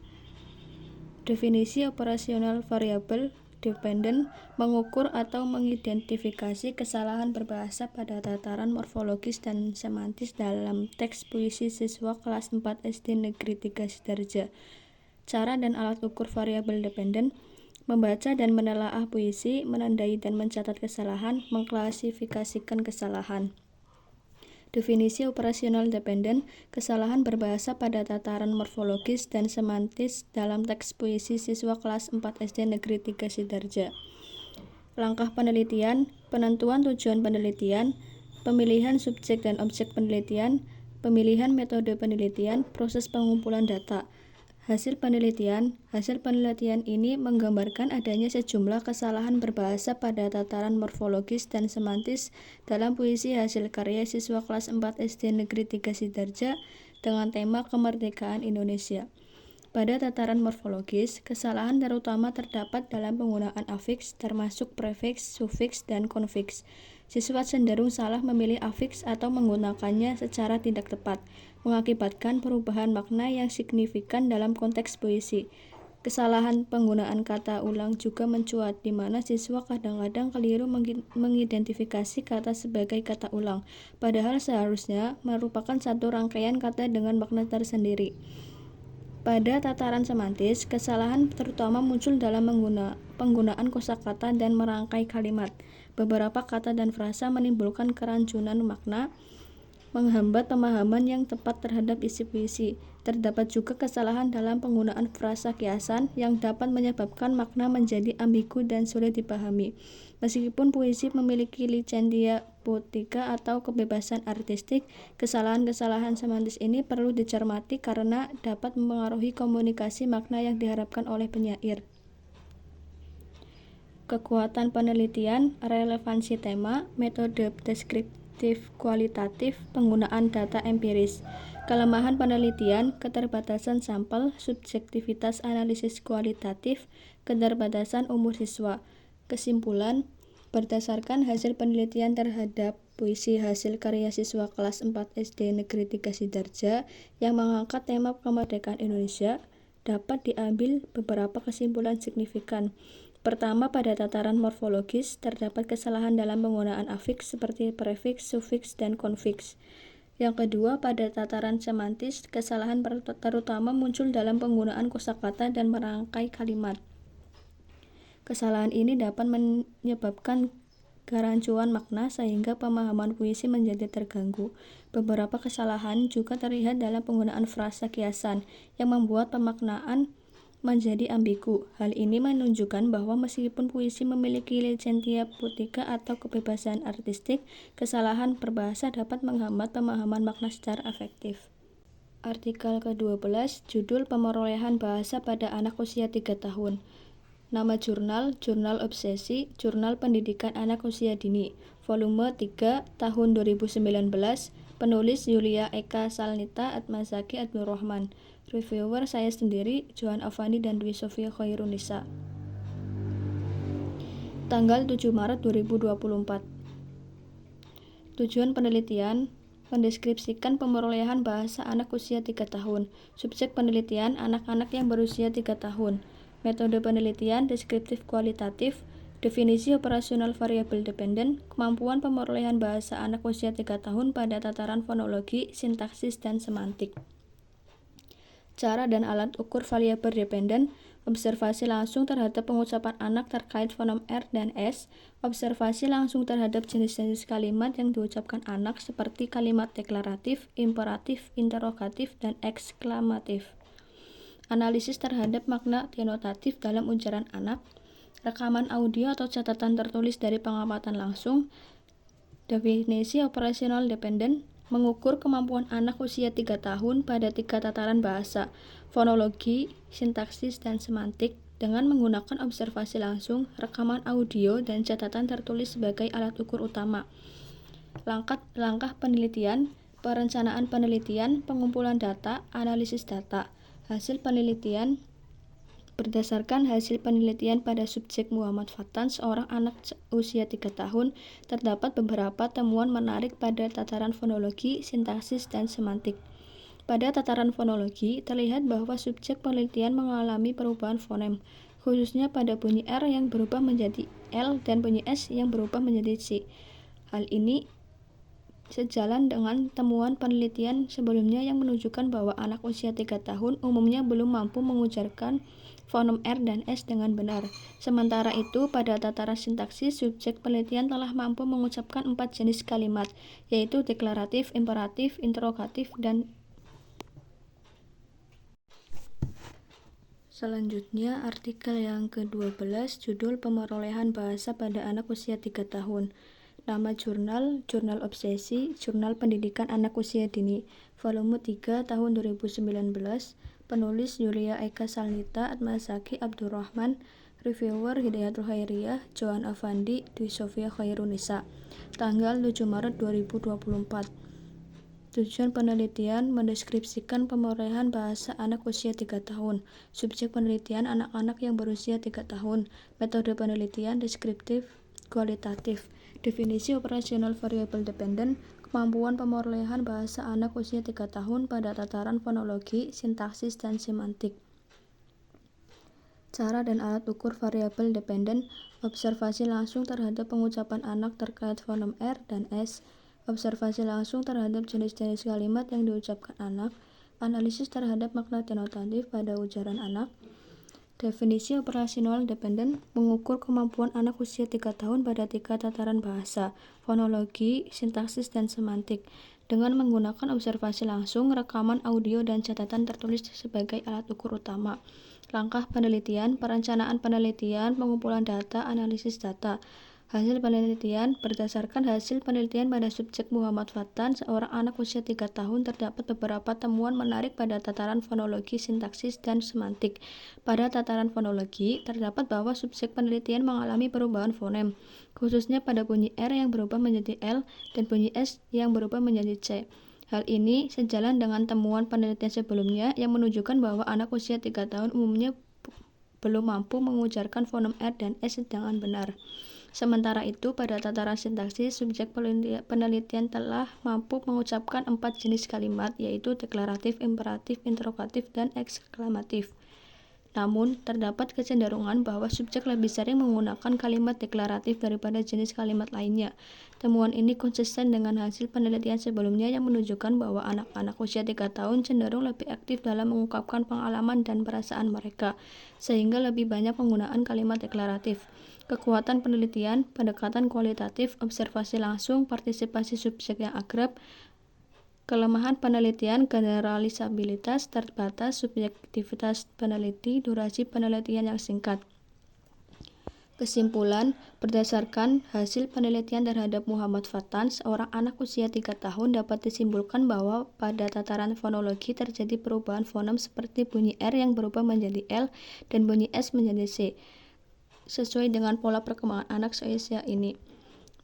Definisi operasional variabel dependen, mengukur atau mengidentifikasi kesalahan berbahasa pada tataran morfologis dan semantis dalam teks puisi siswa kelas 4 SD Negeri 3 Sidoarjo. Cara dan alat ukur variabel dependen: membaca dan menelaah puisi, menandai dan mencatat kesalahan, mengklasifikasikan kesalahan. Definisi operasional dependen, kesalahan berbahasa pada tataran morfologis dan semantis dalam teks puisi siswa kelas 4 SD Negeri 3 Sidoarjo. Langkah penelitian, penentuan tujuan penelitian, pemilihan subjek dan objek penelitian, pemilihan metode penelitian, proses pengumpulan data. Hasil penelitian ini menggambarkan adanya sejumlah kesalahan berbahasa pada tataran morfologis dan semantis dalam puisi hasil karya siswa kelas 4 SD Negeri 3 Sidoarjo dengan tema Kemerdekaan Indonesia. Pada tataran morfologis, kesalahan terutama terdapat dalam penggunaan afiks, termasuk prefiks, sufiks, dan konfiks. Siswa cenderung salah memilih afiks atau menggunakannya secara tidak tepat, mengakibatkan perubahan makna yang signifikan dalam konteks puisi. Kesalahan penggunaan kata ulang juga mencuat, di mana siswa kadang-kadang keliru mengidentifikasi kata sebagai kata ulang, padahal seharusnya merupakan satu rangkaian kata dengan makna tersendiri. Pada tataran semantis, kesalahan terutama muncul dalam penggunaan kosakata dan merangkai kalimat. Beberapa kata dan frasa menimbulkan kerancunan makna, menghambat pemahaman yang tepat terhadap isi puisi. Terdapat juga kesalahan dalam penggunaan frasa kiasan yang dapat menyebabkan makna menjadi ambigu dan sulit dipahami. Meskipun puisi memiliki licentia poetika atau kebebasan artistik, kesalahan-kesalahan semantis ini perlu dicermati karena dapat mempengaruhi komunikasi makna yang diharapkan oleh penyair. Kekuatan penelitian, relevansi tema, metode deskriptif kualitatif, penggunaan data empiris. Kelemahan penelitian, keterbatasan sampel, subjektivitas analisis kualitatif, keterbatasan umur siswa. Kesimpulan, berdasarkan hasil penelitian terhadap puisi hasil karya siswa kelas 4 SD Negeri 3 Sidarja yang mengangkat tema kemerdekaan Indonesia, dapat diambil beberapa kesimpulan signifikan. Pertama, pada tataran morfologis, terdapat kesalahan dalam penggunaan afiks seperti prefiks, sufiks, dan konfiks. Yang kedua, pada tataran semantis, kesalahan terutama muncul dalam penggunaan kosakata dan merangkai kalimat. Kesalahan ini dapat menyebabkan kerancuan makna sehingga pemahaman puisi menjadi terganggu. Beberapa kesalahan juga terlihat dalam penggunaan frasa kiasan yang membuat pemaknaan menjadi ambigu. Hal ini menunjukkan bahwa meskipun puisi memiliki licentia poetika atau kebebasan artistik, kesalahan berbahasa dapat menghambat pemahaman makna secara efektif. Artikel ke-12, judul pemerolehan bahasa pada anak usia 3 tahun. Nama jurnal, Jurnal Obsesi, Jurnal Pendidikan Anak Usia Dini, volume 3, tahun 2019, penulis Yulia Eka Salnita Atmazaki Abdurrahman, reviewer saya sendiri, Johan Afandi dan Dwi Sofia Khairunisa. Tanggal 7 Maret 2024. Tujuan penelitian, mendeskripsikan pemerolehan bahasa anak usia 3 tahun. Subjek penelitian, anak-anak yang berusia 3 tahun. Metode penelitian, deskriptif kualitatif, definisi operasional variabel dependen, kemampuan pemerolehan bahasa anak usia 3 tahun pada tataran fonologi, sintaksis, dan semantik. Cara dan alat ukur variabel dependen, observasi langsung terhadap pengucapan anak terkait fonem R dan S, observasi langsung terhadap jenis-jenis kalimat yang diucapkan anak seperti kalimat deklaratif, imperatif, interrogatif, dan eksklamatif. Analisis terhadap makna denotatif dalam ujaran anak, rekaman audio atau catatan tertulis dari pengamatan langsung, definisi operasional dependen, mengukur kemampuan anak usia 3 tahun pada 3 tataran bahasa, fonologi, sintaksis, dan semantik, dengan menggunakan observasi langsung, rekaman audio, dan catatan tertulis sebagai alat ukur utama. Langkah penelitian, perencanaan penelitian, pengumpulan data, analisis data. Hasil penelitian, berdasarkan hasil penelitian pada subjek Muhammad Fatan, seorang anak usia 3 tahun, terdapat beberapa temuan menarik pada tataran fonologi, sintaksis, dan semantik. Pada tataran fonologi, terlihat bahwa subjek penelitian mengalami perubahan fonem, khususnya pada bunyi R yang berubah menjadi L dan bunyi S yang berubah menjadi C. Hal ini sejalan dengan temuan penelitian sebelumnya yang menunjukkan bahwa anak usia 3 tahun umumnya belum mampu mengucapkan fonem R dan S dengan benar. Sementara itu, pada tataran sintaksis, subjek penelitian telah mampu mengucapkan 4 jenis kalimat, yaitu deklaratif, imperatif, interrogatif, dan selanjutnya artikel yang ke-12, judul pemerolehan bahasa pada anak usia 3 tahun. Nama jurnal, Jurnal Obsesi, Jurnal Pendidikan Anak Usia Dini, volume 3, tahun 2019, penulis Yulia Eka Salnita Atmazaki Abdurrahman, reviewer Hidayatul Khairiyah, Johan Afandi, Dwi Sofia Khairunisa. Tanggal 7 Maret 2024. Tujuan penelitian mendeskripsikan pemerolehan bahasa anak usia 3 tahun. Subjek penelitian anak-anak yang berusia 3 tahun. Metode penelitian deskriptif kualitatif. Definisi operasional variable dependent, kemampuan pemerolehan bahasa anak usia 3 tahun pada tataran fonologi, sintaksis, dan semantik. Cara dan alat ukur variabel dependent, observasi langsung terhadap pengucapan anak terkait fonem R dan S, observasi langsung terhadap jenis-jenis kalimat yang diucapkan anak, analisis terhadap makna denotatif pada ujaran anak. Definisi operasional dependent, mengukur kemampuan anak usia 3 tahun pada 3 tataran bahasa, fonologi, sintaksis, dan semantik, dengan menggunakan observasi langsung, rekaman audio, dan catatan tertulis sebagai alat ukur utama. Langkah penelitian, perencanaan penelitian, pengumpulan data, analisis data. Hasil penelitian, berdasarkan hasil penelitian pada subjek Muhammad Fatan, seorang anak usia 3 tahun, terdapat beberapa temuan menarik pada tataran fonologi, sintaksis, dan semantik. Pada tataran fonologi, terdapat bahwa subjek penelitian mengalami perubahan fonem, khususnya pada bunyi R yang berubah menjadi L dan bunyi S yang berubah menjadi C. Hal ini sejalan dengan temuan penelitian sebelumnya yang menunjukkan bahwa anak usia 3 tahun umumnya belum mampu mengucapkan fonem R dan S dengan benar. Sementara itu, pada tataran sintaksis, subjek penelitian telah mampu mengucapkan 4 jenis kalimat, yaitu deklaratif, imperatif, interrogatif, dan eksklamatif. Namun, terdapat kecenderungan bahwa subjek lebih sering menggunakan kalimat deklaratif daripada jenis kalimat lainnya. Temuan ini konsisten dengan hasil penelitian sebelumnya yang menunjukkan bahwa anak-anak usia 3 tahun cenderung lebih aktif dalam mengungkapkan pengalaman dan perasaan mereka, sehingga lebih banyak penggunaan kalimat deklaratif. Kekuatan penelitian, pendekatan kualitatif, observasi langsung, partisipasi subjek yang akrab. Kelemahan penelitian, generalisabilitas terbatas, subjektivitas peneliti, durasi penelitian yang singkat. Kesimpulan, berdasarkan hasil penelitian terhadap Muhammad Fatan, seorang anak usia 3 tahun, dapat disimpulkan bahwa pada tataran fonologi terjadi perubahan fonem seperti bunyi R yang berubah menjadi L dan bunyi S menjadi C, sesuai dengan pola perkembangan anak seusia ini.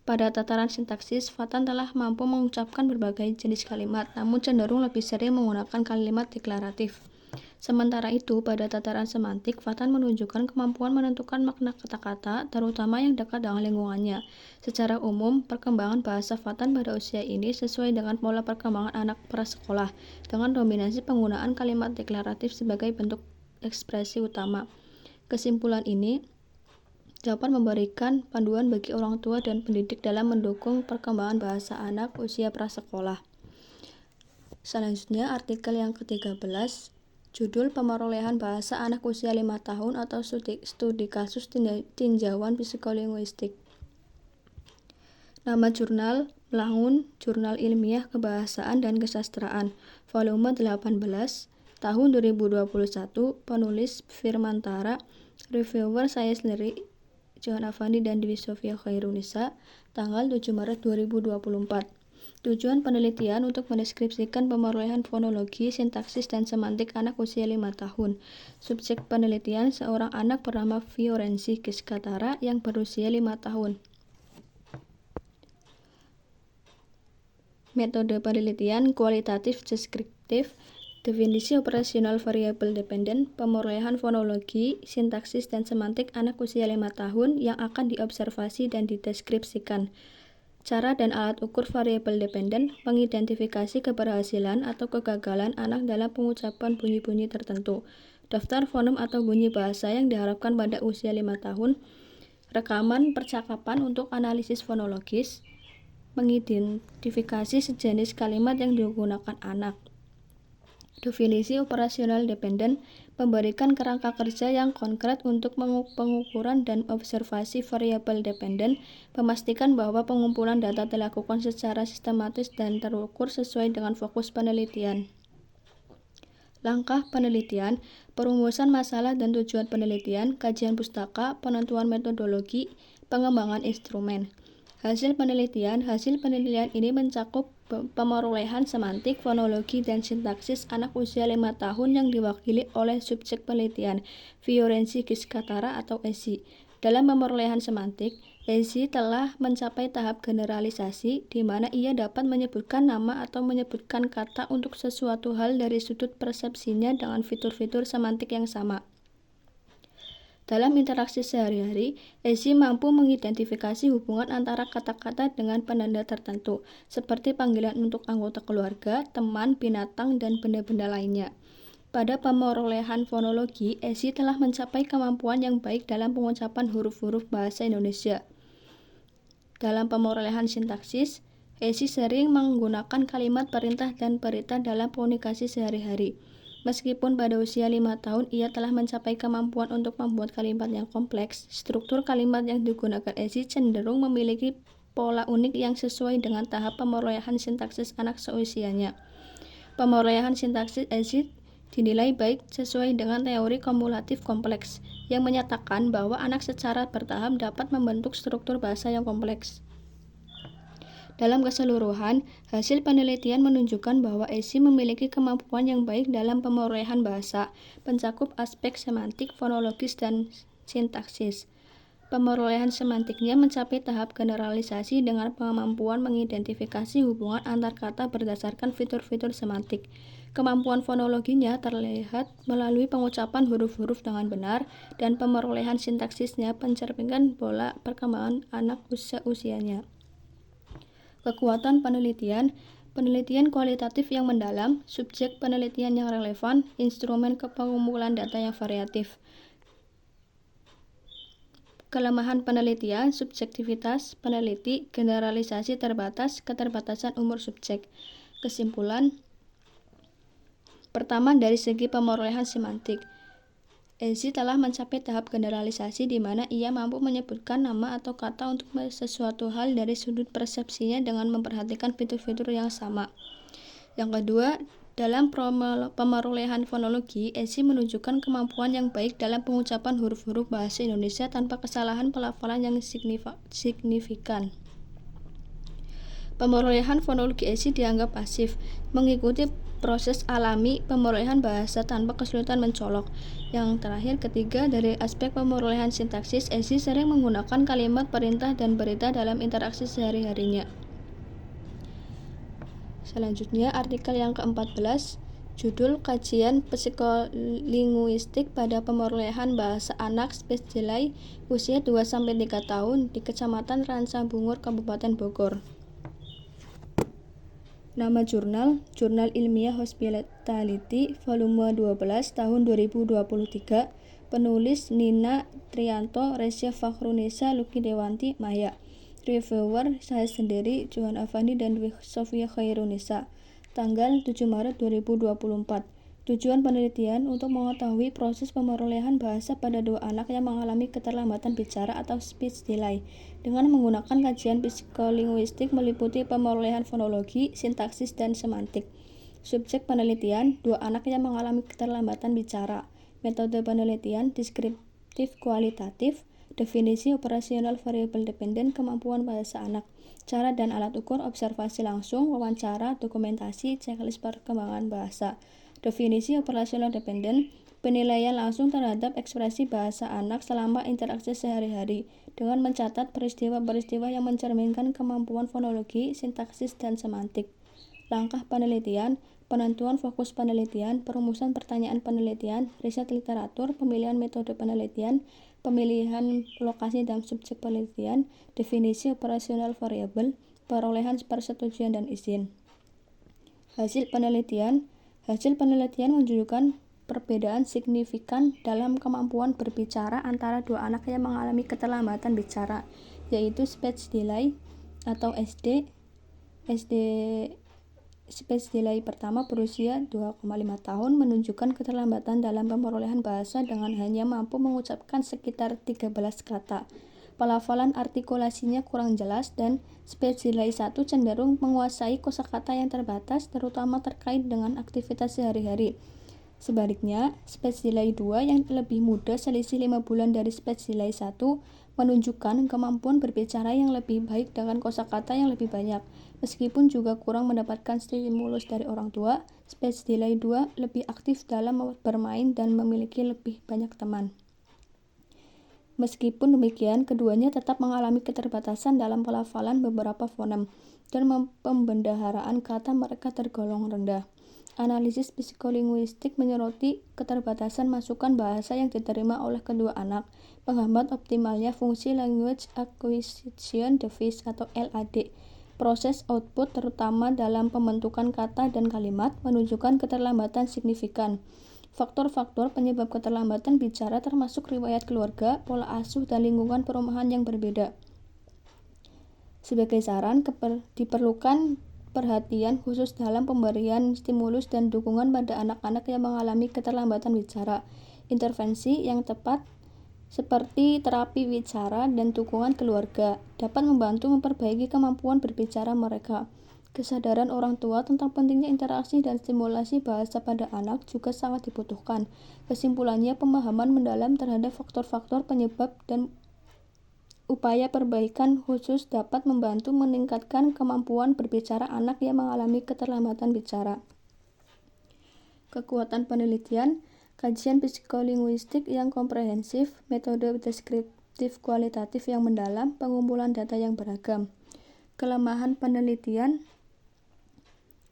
Pada tataran sintaksis, Fatan telah mampu mengucapkan berbagai jenis kalimat, namun cenderung lebih sering menggunakan kalimat deklaratif. Sementara itu, pada tataran semantik, Fatan menunjukkan kemampuan menentukan makna kata-kata, terutama yang dekat dengan lingkungannya. Secara umum, perkembangan bahasa Fatan pada usia ini sesuai dengan pola perkembangan anak prasekolah, dengan dominasi penggunaan kalimat deklaratif sebagai bentuk ekspresi utama. Kesimpulan ini dapat memberikan panduan bagi orang tua dan pendidik dalam mendukung perkembangan bahasa anak usia prasekolah. Selanjutnya, artikel yang ke-13, judul Pemerolehan Bahasa Anak Usia 5 Tahun atau Studi Kasus Tinjauan Psikolinguistik. Nama jurnal, Langhun, Jurnal Ilmiah Kebahasaan dan Kesastraan, volume 18, tahun 2021, penulis Firmantara, reviewer saya sendiri, Johan Afandi dan Dwi Sofia Khairunisa, tanggal 7 Maret 2024. Tujuan penelitian untuk mendeskripsikan pemerolehan fonologi, sintaksis, dan semantik anak usia 5 tahun. Subjek penelitian seorang anak bernama Fiorenzi Giscatara yang berusia 5 tahun. Metode penelitian kualitatif deskriptif. Definisi operasional variabel dependent, pemerolehan fonologi, sintaksis, dan semantik anak usia 5 tahun yang akan diobservasi dan dideskripsikan. Cara dan alat ukur variabel dependent, mengidentifikasi keberhasilan atau kegagalan anak dalam pengucapan bunyi-bunyi tertentu. Daftar fonem atau bunyi bahasa yang diharapkan pada usia 5 tahun. Rekaman percakapan untuk analisis fonologis. Mengidentifikasi sejenis kalimat yang digunakan anak. Definisi operasional dependent, memberikan kerangka kerja yang konkret untuk pengukuran dan observasi variabel dependent, memastikan bahwa pengumpulan data dilakukan secara sistematis dan terukur sesuai dengan fokus penelitian. Langkah penelitian, perumusan masalah dan tujuan penelitian, kajian pustaka, penentuan metodologi, pengembangan instrumen. Hasil penelitian ini mencakup pemerolehan semantik, fonologi, dan sintaksis anak usia 5 tahun yang diwakili oleh subjek penelitian Fiorenzi Giscatara atau ESI. Dalam pemerolehan semantik, Ezi telah mencapai tahap generalisasi di mana ia dapat menyebutkan nama atau menyebutkan kata untuk sesuatu hal dari sudut persepsinya dengan fitur-fitur semantik yang sama. Dalam interaksi sehari-hari, Ezi mampu mengidentifikasi hubungan antara kata-kata dengan penanda tertentu, seperti panggilan untuk anggota keluarga, teman, binatang, dan benda-benda lainnya. Pada pemerolehan fonologi, Ezi telah mencapai kemampuan yang baik dalam pengucapan huruf-huruf bahasa Indonesia. Dalam pemerolehan sintaksis, Ezi sering menggunakan kalimat perintah dan perintah dalam komunikasi sehari-hari. Meskipun pada usia 5 tahun ia telah mencapai kemampuan untuk membuat kalimat yang kompleks, struktur kalimat yang digunakan Ezi cenderung memiliki pola unik yang sesuai dengan tahap pemerolehan sintaksis anak seusianya. Pemerolehan sintaksis Ezi dinilai baik sesuai dengan teori kumulatif kompleks, yang menyatakan bahwa anak secara bertahap dapat membentuk struktur bahasa yang kompleks. Dalam keseluruhan, hasil penelitian menunjukkan bahwa Ezi memiliki kemampuan yang baik dalam pemerolehan bahasa, pencakup aspek semantik, fonologis, dan sintaksis. Pemerolehan semantiknya mencapai tahap generalisasi dengan kemampuan mengidentifikasi hubungan antar kata berdasarkan fitur-fitur semantik. Kemampuan fonologinya terlihat melalui pengucapan huruf-huruf dengan benar, dan pemerolehan sintaksisnya mencerminkan pola perkembangan anak usianya. Kekuatan penelitian, penelitian kualitatif yang mendalam, subjek penelitian yang relevan, instrumen pengumpulan data yang variatif. Kelemahan penelitian, subjektivitas peneliti, generalisasi terbatas, keterbatasan umur subjek. Kesimpulan pertama, dari segi pemerolehan semantik, Ezi telah mencapai tahap generalisasi di mana ia mampu menyebutkan nama atau kata untuk sesuatu hal dari sudut persepsinya dengan memperhatikan fitur-fitur yang sama. Yang kedua, dalam pemerolehan fonologi, Ezi menunjukkan kemampuan yang baik dalam pengucapan huruf-huruf bahasa Indonesia tanpa kesalahan pelafalan yang signifikan. Pemerolehan fonologi Ezi dianggap pasif, mengikuti proses alami pemerolehan bahasa tanpa kesulitan mencolok. Yang terakhir, ketiga, dari aspek pemerolehan sintaksis, Ezi sering menggunakan kalimat perintah dan berita dalam interaksi sehari-harinya. Selanjutnya, artikel yang ke-14, judul Kajian Psikolinguistik pada Pemerolehan Bahasa Anak Spes Delay Usia 2-3 tahun di Kecamatan Ransabungur, Kabupaten Bogor. Nama jurnal, Jurnal Ilmiah Hospitality, volume 12, tahun 2023, penulis Nina Trianto, Resya Fakhrunisa, Luki Dewanti, Maya. Reviewer, saya sendiri, Johan Afandi dan Dwi Sofia Khairunisa. Tanggal 7 Maret 2024. Tujuan penelitian untuk mengetahui proses pemerolehan bahasa pada 2 anak yang mengalami keterlambatan bicara atau speech delay dengan menggunakan kajian psikolinguistik meliputi pemerolehan fonologi, sintaksis, dan semantik. Subjek penelitian, 2 anak yang mengalami keterlambatan bicara. Metode penelitian, deskriptif kualitatif, definisi operasional variabel dependen, kemampuan bahasa anak, cara dan alat ukur, observasi langsung, wawancara, dokumentasi, checklist perkembangan bahasa. Definisi operasional dependen, penilaian langsung terhadap ekspresi bahasa anak selama interaksi sehari-hari dengan mencatat peristiwa-peristiwa yang mencerminkan kemampuan fonologi, sintaksis, dan semantik. Langkah penelitian, penentuan fokus penelitian, perumusan pertanyaan penelitian, riset literatur, pemilihan metode penelitian, pemilihan lokasi dan subjek penelitian, definisi operasional variabel, perolehan persetujuan dan izin. Hasil penelitian menunjukkan perbedaan signifikan dalam kemampuan berbicara antara 2 anak yang mengalami keterlambatan bicara, yaitu speech delay atau SD. Speech delay pertama berusia 2,5 tahun menunjukkan keterlambatan dalam pemerolehan bahasa dengan hanya mampu mengucapkan sekitar 13 kata. Pelafalan artikulasinya kurang jelas, dan speech delay 1 cenderung menguasai kosakata yang terbatas, terutama terkait dengan aktivitas sehari-hari. Sebaliknya, speech delay 2 yang lebih muda, selisih 5 bulan dari speech delay 1, menunjukkan kemampuan berbicara yang lebih baik dengan kosakata yang lebih banyak. Meskipun juga kurang mendapatkan stimulus dari orang tua, speech delay 2 lebih aktif dalam bermain dan memiliki lebih banyak teman. Meskipun demikian, keduanya tetap mengalami keterbatasan dalam pelafalan beberapa fonem dan pembendaharaan kata mereka tergolong rendah. Analisis psikolinguistik menyoroti keterbatasan masukan bahasa yang diterima oleh kedua anak, menghambat optimalnya fungsi language acquisition device atau LAD. Proses output terutama dalam pembentukan kata dan kalimat menunjukkan keterlambatan signifikan. Faktor-faktor penyebab keterlambatan bicara termasuk riwayat keluarga, pola asuh, dan lingkungan perumahan yang berbeda. Sebagai saran, diperlukan perhatian khusus dalam pemberian stimulus dan dukungan pada anak-anak yang mengalami keterlambatan bicara. Intervensi yang tepat seperti terapi bicara dan dukungan keluarga dapat membantu memperbaiki kemampuan berbicara mereka. Kesadaran orang tua tentang pentingnya interaksi dan stimulasi bahasa pada anak juga sangat dibutuhkan. Kesimpulannya, pemahaman mendalam terhadap faktor-faktor penyebab dan upaya perbaikan khusus dapat membantu meningkatkan kemampuan berbicara anak yang mengalami keterlambatan bicara. Kekuatan penelitian, kajian psikolinguistik yang komprehensif, metode deskriptif kualitatif yang mendalam, pengumpulan data yang beragam. Kelemahan penelitian,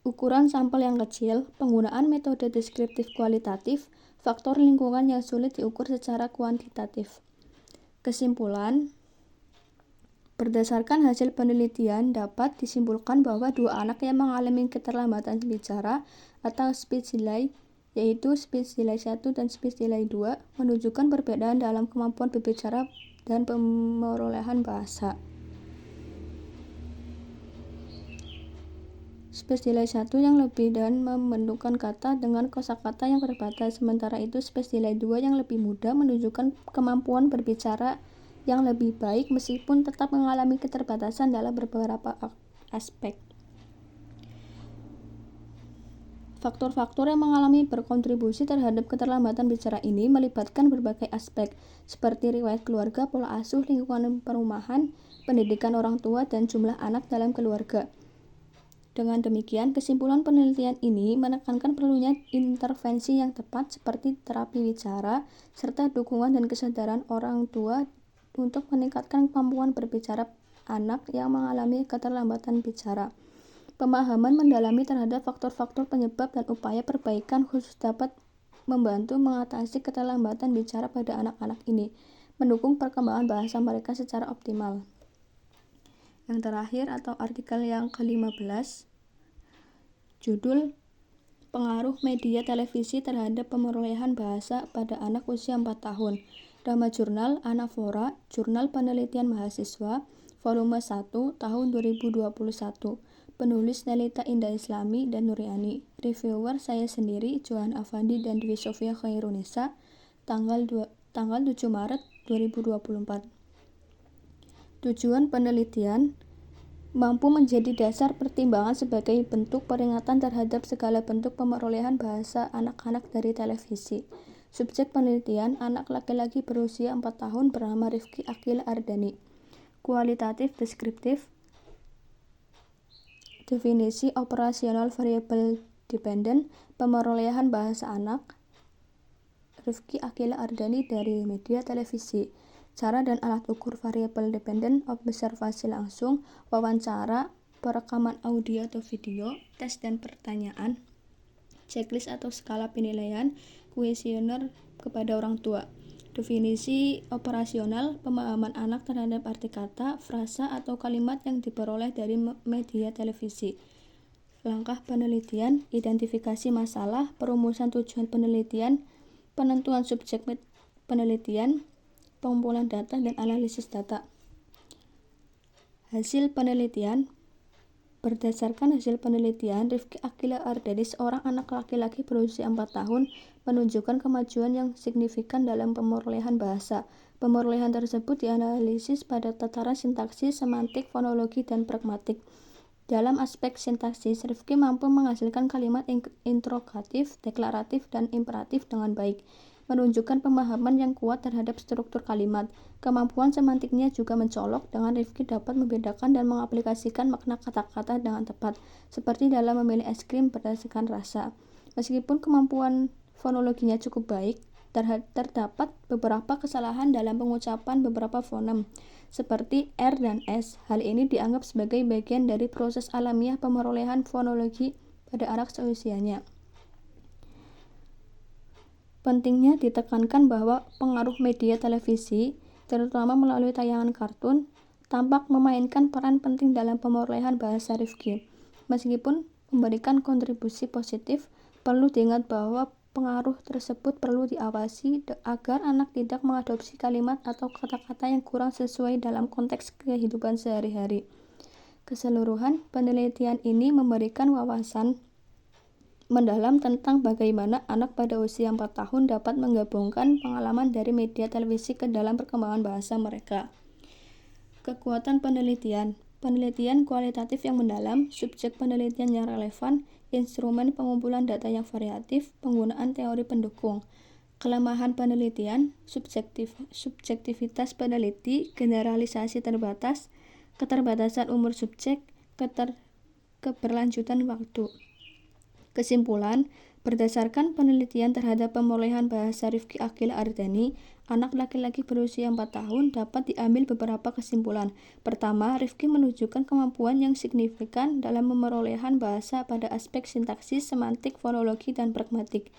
ukuran sampel yang kecil, penggunaan metode deskriptif kualitatif, faktor lingkungan yang sulit diukur secara kuantitatif. Kesimpulan, berdasarkan hasil penelitian dapat disimpulkan bahwa dua anak yang mengalami keterlambatan bicara atau speech delay, yaitu speech delay 1 dan speech delay 2, menunjukkan perbedaan dalam kemampuan berbicara dan pemerolehan bahasa. Speech delay 1 yang lebih dan membentukkan kata dengan kosakata yang terbatas, sementara itu speech delay 2 yang lebih mudah menunjukkan kemampuan berbicara yang lebih baik meskipun tetap mengalami keterbatasan dalam beberapa aspek. Faktor-faktor yang mengalami berkontribusi terhadap keterlambatan bicara ini melibatkan berbagai aspek, seperti riwayat keluarga, pola asuh, lingkungan perumahan, pendidikan orang tua, dan jumlah anak dalam keluarga. Dengan demikian, kesimpulan penelitian ini menekankan perlunya intervensi yang tepat seperti terapi bicara, serta dukungan dan kesadaran orang tua untuk meningkatkan kemampuan berbicara anak yang mengalami keterlambatan bicara. Pemahaman mendalami terhadap faktor-faktor penyebab dan upaya perbaikan khusus dapat membantu mengatasi keterlambatan bicara pada anak-anak ini, mendukung perkembangan bahasa mereka secara optimal. Yang terakhir atau artikel yang ke-15, judul Pengaruh Media Televisi Terhadap Pemerolehan Bahasa pada Anak Usia 4 tahun. Drama Jurnal Anafora, Jurnal Penelitian Mahasiswa, volume 1, tahun 2021. Penulis Nelita Indah Islami dan Nuryani. Reviewer saya sendiri, Johan Afandi dan Dwi Sofia Khairunisa, tanggal 7 Maret 2024. Tujuan penelitian mampu menjadi dasar pertimbangan sebagai bentuk peringatan terhadap segala bentuk pemerolehan bahasa anak-anak dari televisi. Subjek penelitian, anak laki-laki berusia 4 tahun bernama Rifki Akil Ardani. Kualitatif deskriptif, definisi operasional variable dependent, pemerolehan bahasa anak, Rifki Akil Ardani dari media televisi. Cara dan alat ukur variabel dependent, observasi langsung, wawancara, perekaman audio atau video, tes dan pertanyaan, checklist atau skala penilaian, kuesioner kepada orang tua. Definisi operasional, pemahaman anak terhadap arti kata, frasa atau kalimat yang diperoleh dari media televisi. Langkah penelitian, identifikasi masalah, perumusan tujuan penelitian, penentuan subjek penelitian, pengumpulan data dan analisis data. Hasil penelitian. Berdasarkan hasil penelitian, Rifki Akil Ardani, seorang anak laki-laki berusia 4 tahun, menunjukkan kemajuan yang signifikan dalam pemerolehan bahasa. Pemerolehan tersebut dianalisis pada tataran sintaksis, semantik, fonologi, dan pragmatik. Dalam aspek sintaksis, Rifki mampu menghasilkan kalimat interrogatif, deklaratif, dan imperatif dengan baik, menunjukkan pemahaman yang kuat terhadap struktur kalimat. Kemampuan semantiknya juga mencolok, dengan Rifki dapat membedakan dan mengaplikasikan makna kata-kata dengan tepat, seperti dalam memilih es krim berdasarkan rasa. Meskipun kemampuan fonologinya cukup baik, terdapat beberapa kesalahan dalam pengucapan beberapa fonem, seperti R dan S. Hal ini dianggap sebagai bagian dari proses alamiah pemerolehan fonologi pada anak seusianya. Pentingnya ditekankan bahwa pengaruh media televisi, terutama melalui tayangan kartun, tampak memainkan peran penting dalam pemerolehan bahasa Rifki. Meskipun memberikan kontribusi positif, perlu diingat bahwa pengaruh tersebut perlu diawasi agar anak tidak mengadopsi kalimat atau kata-kata yang kurang sesuai dalam konteks kehidupan sehari-hari. Keseluruhan, penelitian ini memberikan wawasan mendalam tentang bagaimana anak pada usia 4 tahun dapat menggabungkan pengalaman dari media televisi ke dalam perkembangan bahasa mereka. Kekuatan penelitian. Penelitian kualitatif yang mendalam, subjek penelitian yang relevan, instrumen pengumpulan data yang variatif, penggunaan teori pendukung. Kelemahan penelitian, subjektivitas peneliti, generalisasi terbatas, keterbatasan umur subjek, keberlanjutan waktu. Kesimpulan, berdasarkan penelitian terhadap pemerolehan bahasa Rifki Akil Ardani, anak laki-laki berusia 4 tahun dapat diambil beberapa kesimpulan. Pertama, Rifki menunjukkan kemampuan yang signifikan dalam pemerolehan bahasa pada aspek sintaksis, semantik, fonologi, dan pragmatik.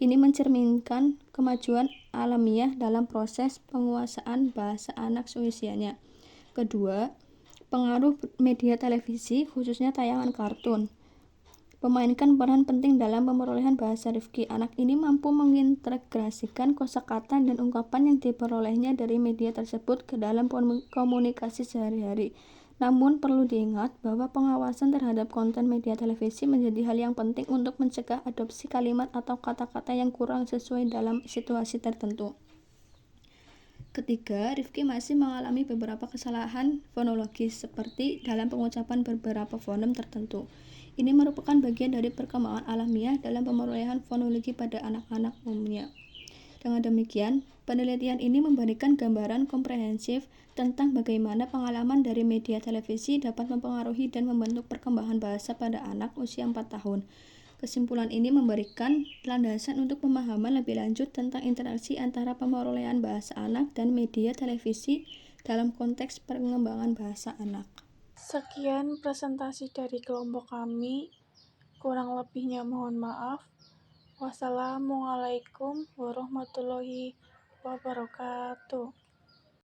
Ini mencerminkan kemajuan alamiah dalam proses penguasaan bahasa anak seusianya. Kedua, pengaruh media televisi, khususnya tayangan kartun, memainkan peran penting dalam pemerolehan bahasa Rifki. Anak ini mampu mengintegrasikan kosakata dan ungkapan yang diperolehnya dari media tersebut ke dalam komunikasi sehari-hari. Namun perlu diingat bahwa pengawasan terhadap konten media televisi menjadi hal yang penting untuk mencegah adopsi kalimat atau kata-kata yang kurang sesuai dalam situasi tertentu. Ketiga, Rifki masih mengalami beberapa kesalahan fonologis seperti dalam pengucapan beberapa fonem tertentu. Ini merupakan bagian dari perkembangan alamiah dalam pemerolehan fonologi pada anak-anak umumnya. Dengan demikian, penelitian ini memberikan gambaran komprehensif tentang bagaimana pengalaman dari media televisi dapat mempengaruhi dan membentuk perkembangan bahasa pada anak usia 4 tahun. Kesimpulan ini memberikan landasan untuk pemahaman lebih lanjut tentang interaksi antara pemerolehan bahasa anak dan media televisi dalam konteks pengembangan bahasa anak. Sekian presentasi dari kelompok kami. Kurang lebihnya mohon maaf. Wassalamualaikum warahmatullahi wabarakatuh.